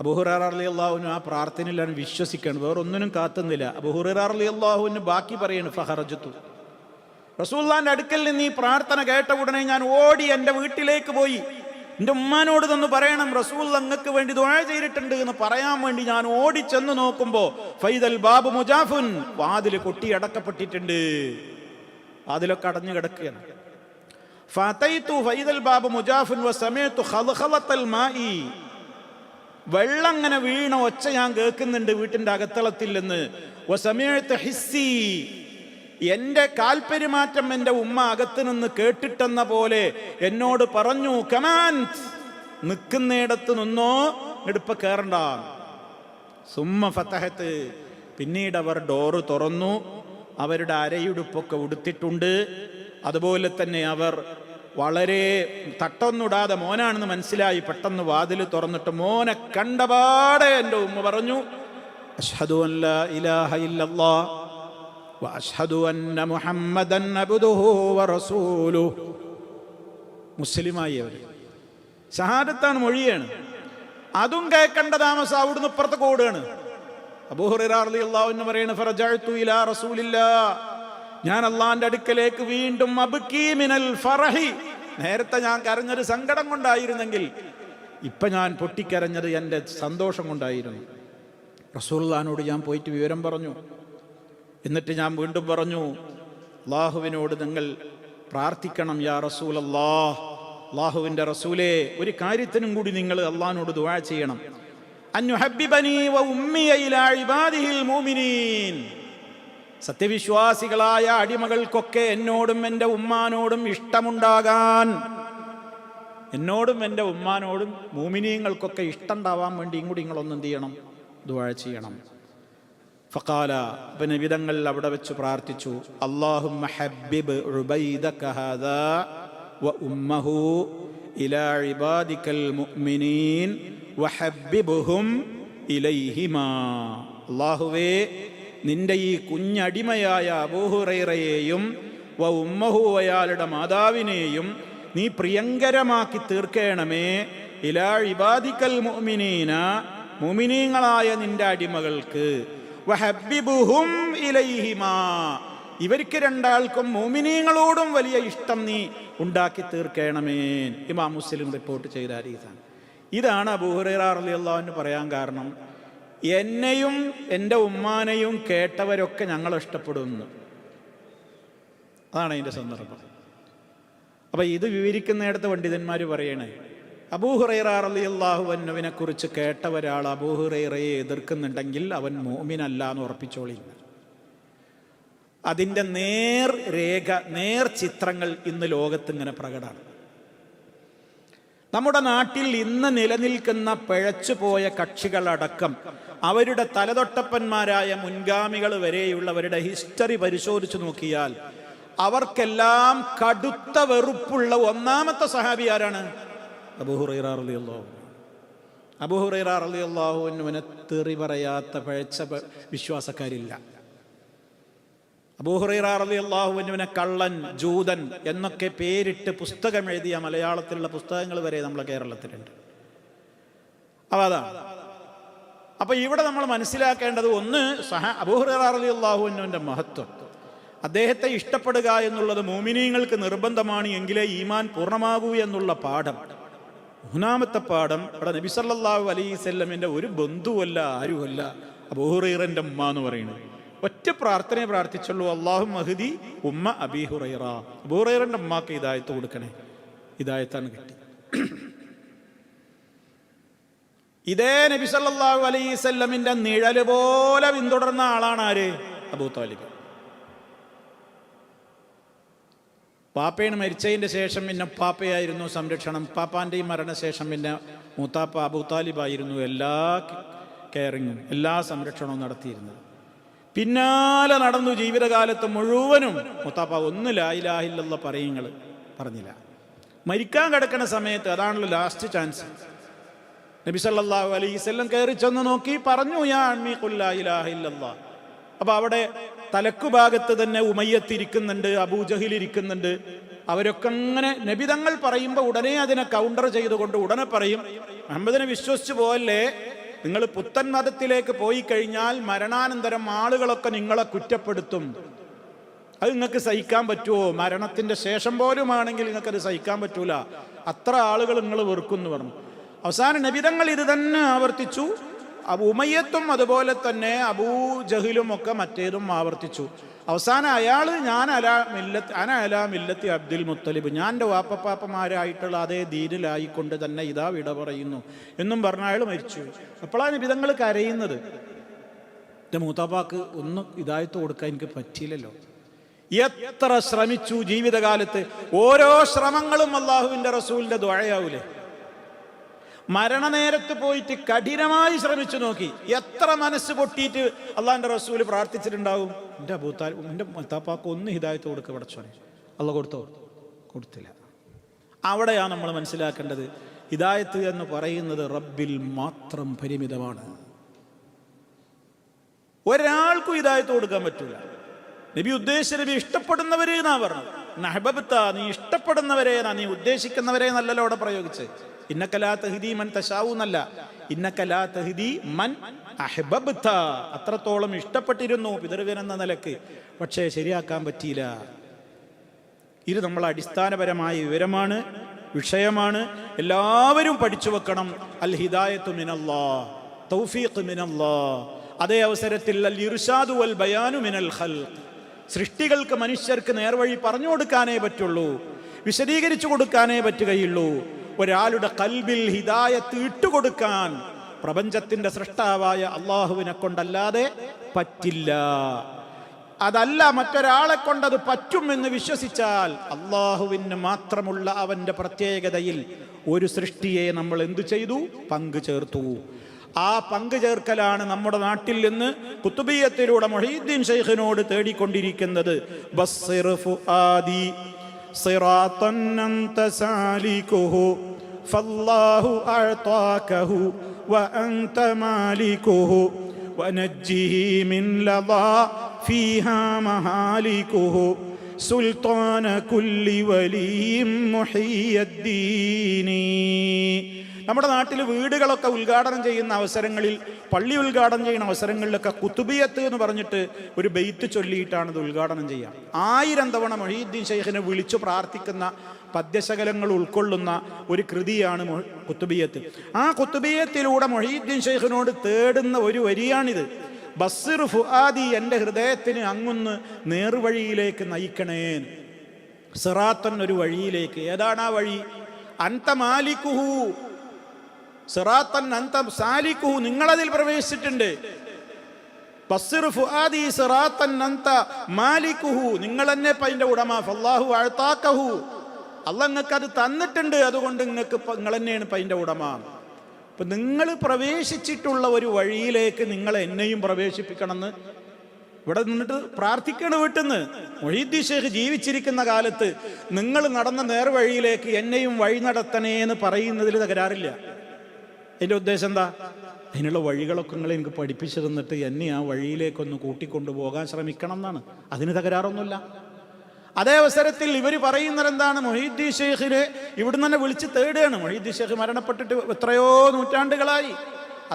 അബൂ ഹുറൈറ റളിയല്ലാഹു അൻഹു ആ പ്രാർത്ഥനയിലാണ് വിശ്വസിക്കണം, വേറൊന്നിനും കാത്തുന്നില്ല. അബൂ ഹുറൈറ റളിയല്ലാഹു അൻഹു ബാക്കി പറയാണ്, ഫഖറജതു, റസൂലുള്ളാഹിന്റെ അടുക്കൽ നിന്ന് ഈ പ്രാർത്ഥന കേട്ട ഉടനെ ഞാൻ ഓടി എൻ്റെ വീട്ടിലേക്ക് പോയി. എൻ്റെ ഉമ്മാനോട് തന്നെ പറയണം, റസൂൽ അങ്ങക്ക് വേണ്ടി ദുആ ചെയ്തിട്ടുണ്ട് എന്ന് പറയാൻ വേണ്ടി ഞാൻ ഓടിച്ചെന്ന് നോക്കുമ്പോൾ ഫൈദൽ ബാബു മുജാഫുൻ, വാതിൽ കൊട്ടി അടക്കപ്പെട്ടിട്ടുണ്ട്, വാതിലൊക്കെ അടഞ്ഞു കിടക്കുകയാണ്. ഫതൈതു ഫൈദൽ ബാബു മുജാഫുൻ വസമഅതു ഖൽഖലത്തൽ മാഇ, വെള്ളം അങ്ങനെ വീണ ഒച്ച ഞാൻ കേൾക്കുന്നുണ്ട് വീട്ടിൻ്റെ അകത്തളത്തിൽ നിന്ന്. വസമഅതു ഹിസ്സി, എൻ്റെ കാൽപെരുമാറ്റം എൻ്റെ ഉമ്മ അകത്ത് നിന്ന് കേട്ടിട്ടെന്ന പോലെ എന്നോട് പറഞ്ഞു, കമാൻ, നിൽക്കുന്നിടത്ത് നിന്നോ, ഇടുപ്പ കയറണ്ട. സുമ്മ ഫതഹത്ത്, പിന്നീട് അവർ ഡോറ് തുറന്നു. അവരുടെ അരയുടുപ്പൊക്കെ ഉടുത്തിട്ടുണ്ട്. അതുപോലെ തന്നെ അവർ വളരെ തട്ടൊന്നിടാതെ മോനാണെന്ന് മനസ്സിലായി. പെട്ടെന്ന് വാതിൽ തുറന്നിട്ട് മോനെ കണ്ടപാടെ എൻ്റെ ഉമ്മ പറഞ്ഞു, അശ്ഹദു അൻ ലാ ഇലാഹ ഇല്ലല്ലാഹ് വഅശ്ഹദു അന്ന മുഹമ്മദൻ അബ്ദുഹു വറസൂലുഹു. മുസ്ലിമായി അവർ ഷഹാദത്താണ്, മൊഴിയാണ്. അതും കേൾക്കേണ്ട താമസം അവിടുന്ന് ഇപ്പുറത്ത് ഓടുകയാണ്. അബൂ ഹുറൈറ റളിയല്ലാഹു അൻഹു പറയുന്നു, ഫറജഅതു ഇലാ റസൂലില്ലാഹ്, ഞാൻ അള്ളാന്റെ അടുക്കലേക്ക് വീണ്ടും അബ്കീ മിനൽ ഫറഹി, നേരത്തെ ഞാൻ കരഞ്ഞൊരു സങ്കടം കൊണ്ടായിരുന്നെങ്കിൽ ഇപ്പൊ ഞാൻ പൊട്ടിക്കരഞ്ഞത് എൻ്റെ സന്തോഷം കൊണ്ടായിരുന്നു. റസൂലുള്ളാഹിനോട് ഞാൻ പോയിട്ട് വിവരം പറഞ്ഞു. എന്നിട്ട് ഞാൻ വീണ്ടും പറഞ്ഞു, അല്ലാഹുവിനോട് നിങ്ങൾ പ്രാർത്ഥിക്കണം യാ റസൂലല്ലാഹ്, അല്ലാഹുവിൻ്റെ റസൂലേ, ഒരു കാര്യത്തിനും കൂടി നിങ്ങൾ അള്ളാഹിനോട് ദുആ ചെയ്യണം. അൻയുഹബ്ബിബനി വ ഉമ്മിയ ഇലാ ഇബാദിഹിൽ മുഅ്മിനീൻ, സത്യവിശ്വാസികളായ അടിമകൾക്കൊക്കെ എന്നോടും എൻ്റെ ഉമ്മാനോടും ഇഷ്ടമുണ്ടാകാൻ, എന്നോടും എൻ്റെ ഉമ്മാനോടും മുഅ്മിനീങ്ങൾക്കൊക്കെ ഇഷ്ടമുണ്ടാവാൻ വേണ്ടിയും കൂടി നിങ്ങളൊന്നും എന്ത് ചെയ്യണം, ദുആ ചെയ്യണം. ഫഖാല, അപ്പോൾ നബിതങ്ങൾ അവിടെ വെച്ച് പ്രാർത്ഥിച്ചു, അല്ലാഹുമ്മ ഹബ്ബിബ് ഉബൈദക ഹാദാ വ ഉമ്മഹു ഇലാ ഇബാദിക്കൽ മുഅ്മിനീൻ വഹബ്ബിബ്ഹും ഇലൈഹിമാ. അല്ലാഹുവേ, നിന്റെ ഈ കുഞ്ഞടിമയായ അബൂ ഹുറൈറയെയും വ ഉമ്മഹു, അയാളുടെ മാതാവിനെയും നീ പ്രിയങ്കരമാക്കി തീർക്കണമേ. ഇലാ ഇബാദിക്കൽ മുഅ്മിനീന, മുഅ്മിനീങ്ങളായ നിന്റെ അടിമകൾക്ക്, വഹബ്ബിബ്ഹും ഇലൈഹിമാ, ഇവർക്ക് രണ്ടാൾക്കും മുഅ്മിനീങ്ങളോടും വലിയ ഇഷ്ടം നീ ഉണ്ടാക്കി തീർക്കണമേ. ഇമാം മുസ്ലിം റിപ്പോർട്ട് ചെയ്ത ഹദീസാണ്. ഇതാണ് അബൂ ഹുറൈറ റളിയല്ലാഹു അൻഹു പറയാൻ കാരണം, എന്നെയും എൻ്റെ ഉമ്മാനെയും കേട്ടവരൊക്കെ ഞങ്ങൾ ഇഷ്ടപ്പെടുന്നു. അതാണ് അതിൻ്റെ സന്ദർഭം. അപ്പം ഇത് വിവരിക്കുന്നിടത്ത് പണ്ഡിതന്മാർ പറയണേ, അബൂ ഹുറൈറ റളിയല്ലാഹു അൻഹുവിനെ കുറിച്ച് കേട്ട ഒരാൾ അബൂ ഹുറൈറയെ എതിർക്കുന്നുണ്ടെങ്കിൽ അവൻ മുഅ്മിനല്ല എന്ന് ഉറപ്പിച്ചോളി. അതിൻ്റെ നേർ ചിത്രങ്ങൾ ഇന്ന് ലോകത്തിങ്ങനെ പ്രകടമാണ്. നമ്മുടെ നാട്ടിൽ ഇന്ന് നിലനിൽക്കുന്ന പിഴച്ചുപോയ കക്ഷികളടക്കം അവരുടെ തലതൊട്ടപ്പന്മാരായ മുൻഗാമികൾ വരെയുള്ളവരുടെ ഹിസ്റ്ററി പരിശോധിച്ചു നോക്കിയാൽ അവർക്കെല്ലാം കടുത്ത വെറുപ്പുള്ള ഒന്നാമത്തെ സഹാബി ആരാണ്? അബൂ ഹുറൈറ റളിയല്ലാഹു അൻഹു. അബൂ ഹുറൈറ റളിയല്ലാഹു അൻഹുവിനെ തെറി പറയാത്ത പിഴച്ച വിശ്വാസക്കാരില്ല. അബൂ ഹുറൈറ റളിയല്ലാഹു അൻഹുവിനെ കള്ളൻ, ജൂതൻ എന്നൊക്കെ പേരിട്ട് പുസ്തകം എഴുതിയ മലയാളത്തിലുള്ള പുസ്തകങ്ങൾ വരെ നമ്മളെ കേരളത്തിലുണ്ട്. അപ്പോൾ അതാണ്. അപ്പോൾ ഇവിടെ നമ്മൾ മനസ്സിലാക്കേണ്ടത്, ഒന്ന്, അബൂ ഹുറൈറ റളിയല്ലാഹു അൻഹുവിൻ്റെ മഹത്വം, അദ്ദേഹത്തെ ഇഷ്ടപ്പെടുക എന്നുള്ളത് മുഅ്മിനീങ്ങൾക്ക് നിർബന്ധമാണ്, എങ്കിലേ ഈമാൻ പൂർണ്ണമാകൂ എന്നുള്ള പാഠം. മൂന്നാമത്തെ പാഠം, ഇവിടെ നബി സല്ലല്ലാഹു അലൈഹി വസല്ലമിൻ്റെ ഒരു ബന്ധുവല്ല, ആരുമല്ല അബൂ ഹുറൈറൻ്റെ ഉമ്മ എന്ന് പറയുന്നത്. ഒറ്റ പ്രാർത്ഥനയെ പ്രാർത്ഥിച്ചുള്ളൂ, അല്ലാഹുമ്മ ഹ്ദി ഉമ്മ അബീ ഹുറൈറ. അബൂ ഹുറൈറൻ്റെ ഉമ്മാക്ക് ഹിദായത്ത് കൊടുക്കണേ. ഹിദായത്താണ് കിട്ടി. ഇതേ നബി സല്ലല്ലാഹു അലൈഹി വസല്ലമിൻ്റെ നിഴല് പോലെ പിന്തുടർന്ന ആളാണ് ആര്? അബൂ താലിബ്. പാപ്പയാണ് മരിച്ചതിൻ്റെ ശേഷം പിന്നെ പാപ്പയായിരുന്നു സംരക്ഷണം. പാപ്പാൻ്റെയും മരണശേഷം പിന്നെ മൂത്താപ്പ അബൂ താലിബായിരുന്നു എല്ലാ കെയറിങ്ങും എല്ലാ സംരക്ഷണവും നടത്തിയിരുന്നത്. പിന്നാലെ നടന്നു ജീവിതകാലത്ത് മുഴുവനും മൂത്താപ്പ ഒന്ന് ലാ ഇലാഹ ഇല്ലല്ലാഹ് പറയുങ്ങൾ പറഞ്ഞില്ല. മരിക്കാൻ കിടക്കുന്ന സമയത്ത് അതാണല്ലോ ലാസ്റ്റ് ചാൻസ്. നബി സല്ലല്ലാഹു അലൈഹി വസല്ലം കയറി ചെന്ന് നോക്കി പറഞ്ഞു, യാ അമ്മീ ഖുൽ ലാ ഇലാഹ ഇല്ലല്ലാഹ്. അപ്പോൾ അവിടെ തലക്കുഭാഗത്ത് തന്നെ ഉമയ്യത്ത് ഇരിക്കുന്നുണ്ട്, അബൂജഹിൽ ഇരിക്കുന്നുണ്ട്. അവരൊക്കെ അങ്ങനെ നബിതങ്ങൾ പറയുമ്പോൾ ഉടനെ അതിനെ കൗണ്ടർ ചെയ്തുകൊണ്ട് ഉടനെ പറയും, മുഹമ്മദിനെ വിശ്വസിച്ച് പോയല്ലേ, നിങ്ങൾ പുത്തൻ മതത്തിലേക്ക് പോയി കഴിഞ്ഞാൽ മരണാനന്തരം ആളുകളൊക്കെ നിങ്ങളെ കുറ്റപ്പെടുത്തും. അത് നിങ്ങൾക്ക് സഹിക്കാൻ പറ്റുമോ? മരണത്തിൻ്റെ ശേഷം പോലുമാണെങ്കിൽ നിങ്ങൾക്കത് സഹിക്കാൻ പറ്റൂല, അത്ര ആളുകൾ നിങ്ങൾ വെറുക്കുമെന്ന് പറഞ്ഞു. അവസാന നബിതങ്ങൾ ഇത് തന്നെ ആവർത്തിച്ചു. ഉമയ്യത്തും അതുപോലെ തന്നെ അബൂ ജഹിലും ഒക്കെ മറ്റേതും ആവർത്തിച്ചു. അവസാനം അയാൾ അനാ മില്ലത്തി അബ്ദുൽ മുത്തലിബ്, ഞാൻ എൻ്റെ വാപ്പപ്പാപ്പമാരായിട്ടുള്ള അതേ ദീനിലായിക്കൊണ്ട് തന്നെ ഇതാ വിട പറയുന്നു എന്നും പറഞ്ഞ അയാൾ മരിച്ചു. അപ്പോഴാണ് നബിതങ്ങൾ കരയുന്നത്, എൻ്റെ മൂത്താപ്പാക്ക് ഒന്നും ഹിദായത്ത് കൊടുക്കാൻ എനിക്ക് പറ്റിയില്ലല്ലോ. എത്ര ശ്രമിച്ചു ജീവിതകാലത്ത്, ഓരോ ശ്രമങ്ങളും അള്ളാഹുവിൻ്റെ റസൂലിൻ്റെ ദുആയാവൂലേ. മരണനേരത്ത് പോയിട്ട് കഠിനമായി ശ്രമിച്ചു നോക്കി, എത്ര മനസ്സ് പൊട്ടിയിട്ട് അള്ളാഹിൻ്റെ റസൂല് പ്രാർത്ഥിച്ചിട്ടുണ്ടാവും, എൻ്റെ എൻ്റെ മൂത്താപ്പാക്ക് ഒന്ന് ഹിദായത്ത് കൊടുക്കുക പടച്ചോനെ. അള്ളാഹ് കൊടുത്തോ? കൊടുത്തില്ല. അവിടെയാണ് നമ്മൾ മനസ്സിലാക്കേണ്ടത്, ഹിദായത്ത് എന്ന് പറയുന്നത് റബ്ബിൽ മാത്രം പരിമിതമാണ്. ഒരാൾക്കും ഹിദായത്ത് കൊടുക്കാൻ പറ്റില്ല. നബി ഉദ്ദേശിച്ച നബി ഇഷ്ടപ്പെടുന്നവരെ എന്നാ പറഞ്ഞത്. നഹബബ്ത, നീ ഇഷ്ടപ്പെടുന്നവരെ, നീ ഉദ്ദേശിക്കുന്നവരെ നല്ലല്ലോ അവിടെ പ്രയോഗിച്ച്. ഇന്നക ലാ തഹ്ദീ മൻ തശാഉ എന്നല്ല, ഇന്നക ലാ തഹ്ദീ മൻ അഹ്ബബ്ത. അത്രത്തോളം ഇഷ്ടപ്പെട്ടിരുന്നു പിതൃവ്യനെന്ന നിലക്ക്, പക്ഷേ ശരിയാക്കാൻ പറ്റിയില്ല. ഇത് നമ്മൾ അടിസ്ഥാനപരമായ വിവരമാണ്, വിഷയമാണ്. എല്ലാവരും പഠിച്ചു വെക്കണം. അൽ ഹിദായത്തു മിനല്ലാഹ്, തൗഫീഖ് മിനല്ലാഹ്. അതേ അവസരത്തിൽ അൽ ഇർശാദു വൽ ബയാനു മിനൽ ഖൽഖ്, സൃഷ്ടികൾക്ക് മനുഷ്യർക്ക് നേർവഴി പറഞ്ഞു കൊടുക്കാനേ പറ്റുള്ളൂ, വിശദീകരിച്ചു കൊടുക്കാനേ പറ്റുകയുള്ളൂ. ഒരാളുടെ ഖൽബിൽ ഹിദായത്ത് ഇട്ടുകൊടുക്കാൻ പ്രപഞ്ചത്തിന്റെ സൃഷ്ടാവായ അള്ളാഹുവിനെ കൊണ്ടല്ലാതെ പറ്റില്ല. അതല്ല, മറ്റൊരാളെ കൊണ്ടത് പറ്റുമെന്ന് വിശ്വസിച്ചാൽ അള്ളാഹുവിന് മാത്രമുള്ള അവന്റെ പ്രത്യേകതയിൽ ഒരു സൃഷ്ടിയെ നമ്മൾ എന്തു ചെയ്തു? പങ്കു ചേർത്തു. ആ പങ്കു ചേർക്കലാണ് നമ്മുടെ നാട്ടിൽ നിന്ന് കുത്തുബിയ്യത്തിലൂടെ മുഹീദ്ദീൻ ശൈഖിനോട് തേടിക്കൊണ്ടിരിക്കുന്നത്. ബസ്സിർ ഫുആദി സിറാത്തൻ അൻത സാലികുഹു ഫല്ലാഹു അഅതാകഹു വഅൻത മാലികുഹു വനജ്ജിഹി മിൻ ലദാ ഫീഹാ മഹാലികുഹു സുൽത്താന കുല്ലി വലിയും മുഹിയ്യദ്ദീനി. നമ്മുടെ നാട്ടിൽ വീടുകളൊക്കെ ഉദ്ഘാടനം ചെയ്യുന്ന അവസരങ്ങളിൽ, പള്ളി ഉദ്ഘാടനം ചെയ്യുന്ന അവസരങ്ങളിലൊക്കെ കുത്തുബിയത്ത് എന്ന് പറഞ്ഞിട്ട് ഒരു ബെയ്ത്ത് ചൊല്ലിയിട്ടാണ് ഇത് ഉദ്ഘാടനം ചെയ്യുക. 1000 തവണ മുഹീദ്ദീൻ ശൈഖിനെ വിളിച്ചു പ്രാർത്ഥിക്കുന്ന പദ്യശകലങ്ങൾ ഉൾക്കൊള്ളുന്ന ഒരു കൃതിയാണ് കുത്തുബിയത്ത്. ആ കുത്തുബിയത്തിലൂടെ മുഹീദ്ദീൻ ശൈഖിനോട് തേടുന്ന ഒരു വരിയാണിത്. ബസ്സിർ ഫുആദി, എൻ്റെ ഹൃദയത്തിന് അങ്ങൊന്ന് നേർവഴിയിലേക്ക് നയിക്കണേ. സിറാത്തൻ, ഒരു വഴിയിലേക്ക്. ഏതാണ് ആ വഴി? അൻത മാലിക്കുഹു സിറാത്തൻ അൻത സാലിക്കുഹു, നിങ്ങളതിൽ പ്രവേശിച്ചിട്ടുണ്ട്. ബസ്സിർ ഫുആദി സിറാത്തൻ അൻത മാലിക്കുഹു, നിങ്ങൾ തന്നെ അതിൻ്റെ ഉടമ. ഫല്ലാഹു അഅതാകഹു, അള്ളാഹ് നിങ്ങൾക്ക് അത് തന്നിട്ടുണ്ട്, അതുകൊണ്ട് നിങ്ങൾ തന്നെയാണ് അതിൻ്റെ ഉടമ. അപ്പൊ നിങ്ങൾ പ്രവേശിച്ചിട്ടുള്ള ഒരു വഴിയിലേക്ക് നിങ്ങൾ എന്നെയും പ്രവേശിപ്പിക്കണമെന്ന് ഇവിടെ നിന്നിട്ട് പ്രാർത്ഥിക്കണം. വീട്ടിന്ന് മുഹീദ്ദീൻ ശൈഖ് ജീവിച്ചിരിക്കുന്ന കാലത്ത് നിങ്ങൾ നടന്ന നേർവഴിയിലേക്ക് എന്നെയും വഴി നടത്തണേ എന്ന് പറയുന്നതിൽ തകരാറില്ല. അതിൻ്റെ ഉദ്ദേശം എന്താ? അതിനുള്ള വഴികളൊക്കെ നിങ്ങൾ എനിക്ക് പഠിപ്പിച്ചു തന്നിട്ട് എന്നെ ആ വഴിയിലേക്കൊന്ന് കൂട്ടിക്കൊണ്ടു പോകാൻ ശ്രമിക്കണം എന്നാണ്. അതിന് തകരാറൊന്നുമില്ല. അതേ അവസരത്തിൽ ഇവർ പറയുന്നത് എന്താണ്? മുഹീദ്ദീൻ ശൈഖിനെ ഇവിടുന്ന് തന്നെ വിളിച്ച് തേടുകയാണ്. മുഹീദ്ദീൻ ശൈഖ് മരണപ്പെട്ടിട്ട് എത്രയോ നൂറ്റാണ്ടുകളായി.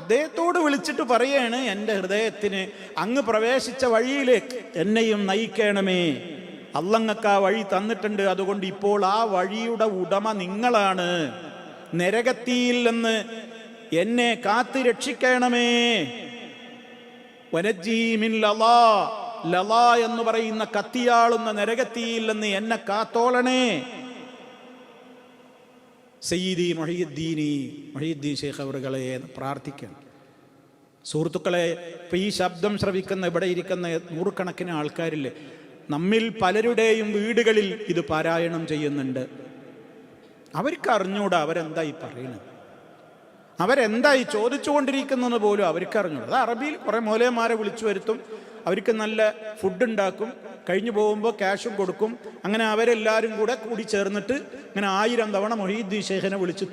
അദ്ദേഹത്തോട് വിളിച്ചിട്ട് പറയാണ്, എൻ്റെ ഹൃദയത്തിന് അങ്ങ് പ്രവേശിച്ച വഴിയിലേക്ക് എന്നെയും നയിക്കണമേ. അള്ളങ്ങക്ക് ആ വഴി തന്നിട്ടുണ്ട്, അതുകൊണ്ട് ഇപ്പോൾ ആ വഴിയുടെ ഉടമ നിങ്ങളാണ്. നരകത്തിയിൽ നിന്ന് എന്നെ കാത്ത് രക്ഷിക്കണമേ. വനജ്ജീ മിൻ ലളാ, ലളാ എന്ന് പറയുന്ന കത്തിയാളുന്ന നരകത്തിയിൽ നിന്ന് എന്നെ കാത്തോളണേ. സയ്യിദി മുഹീദ്ദീൻ ശൈഖ് അവറുകളെ പ്രാർത്ഥിക്കണം. സുഹൃത്തുക്കളെ, ഇപ്പം ഈ ശബ്ദം ശ്രവിക്കുന്ന ഇവിടെ ഇരിക്കുന്ന നൂറുകണക്കിന് ആൾക്കാരില്ലേ, നമ്മിൽ പലരുടെയും വീടുകളിൽ ഇത് പാരായണം ചെയ്യുന്നുണ്ട്. അവർക്ക് അറിഞ്ഞൂടാ അവരെന്തായി പറയുന്നത്, അവരെന്തായി ചോദിച്ചുകൊണ്ടിരിക്കുന്നത് പോലും അവർക്ക് അറിഞ്ഞൂടാ. അത് അറബിയിൽ കുറേ മൗലവിമാരെ വിളിച്ചു വരുത്തും, അവർക്ക് നല്ല ഫുഡ് ഉണ്ടാക്കും, കഴിഞ്ഞു പോകുമ്പോൾ ക്യാഷും കൊടുക്കും. അങ്ങനെ അവരെല്ലാവരും കൂടി ചേർന്നിട്ട് ഇങ്ങനെ 1000 തവണ മുഹീദ്ദീൻ ശൈഖിനെ വിളിച്ച്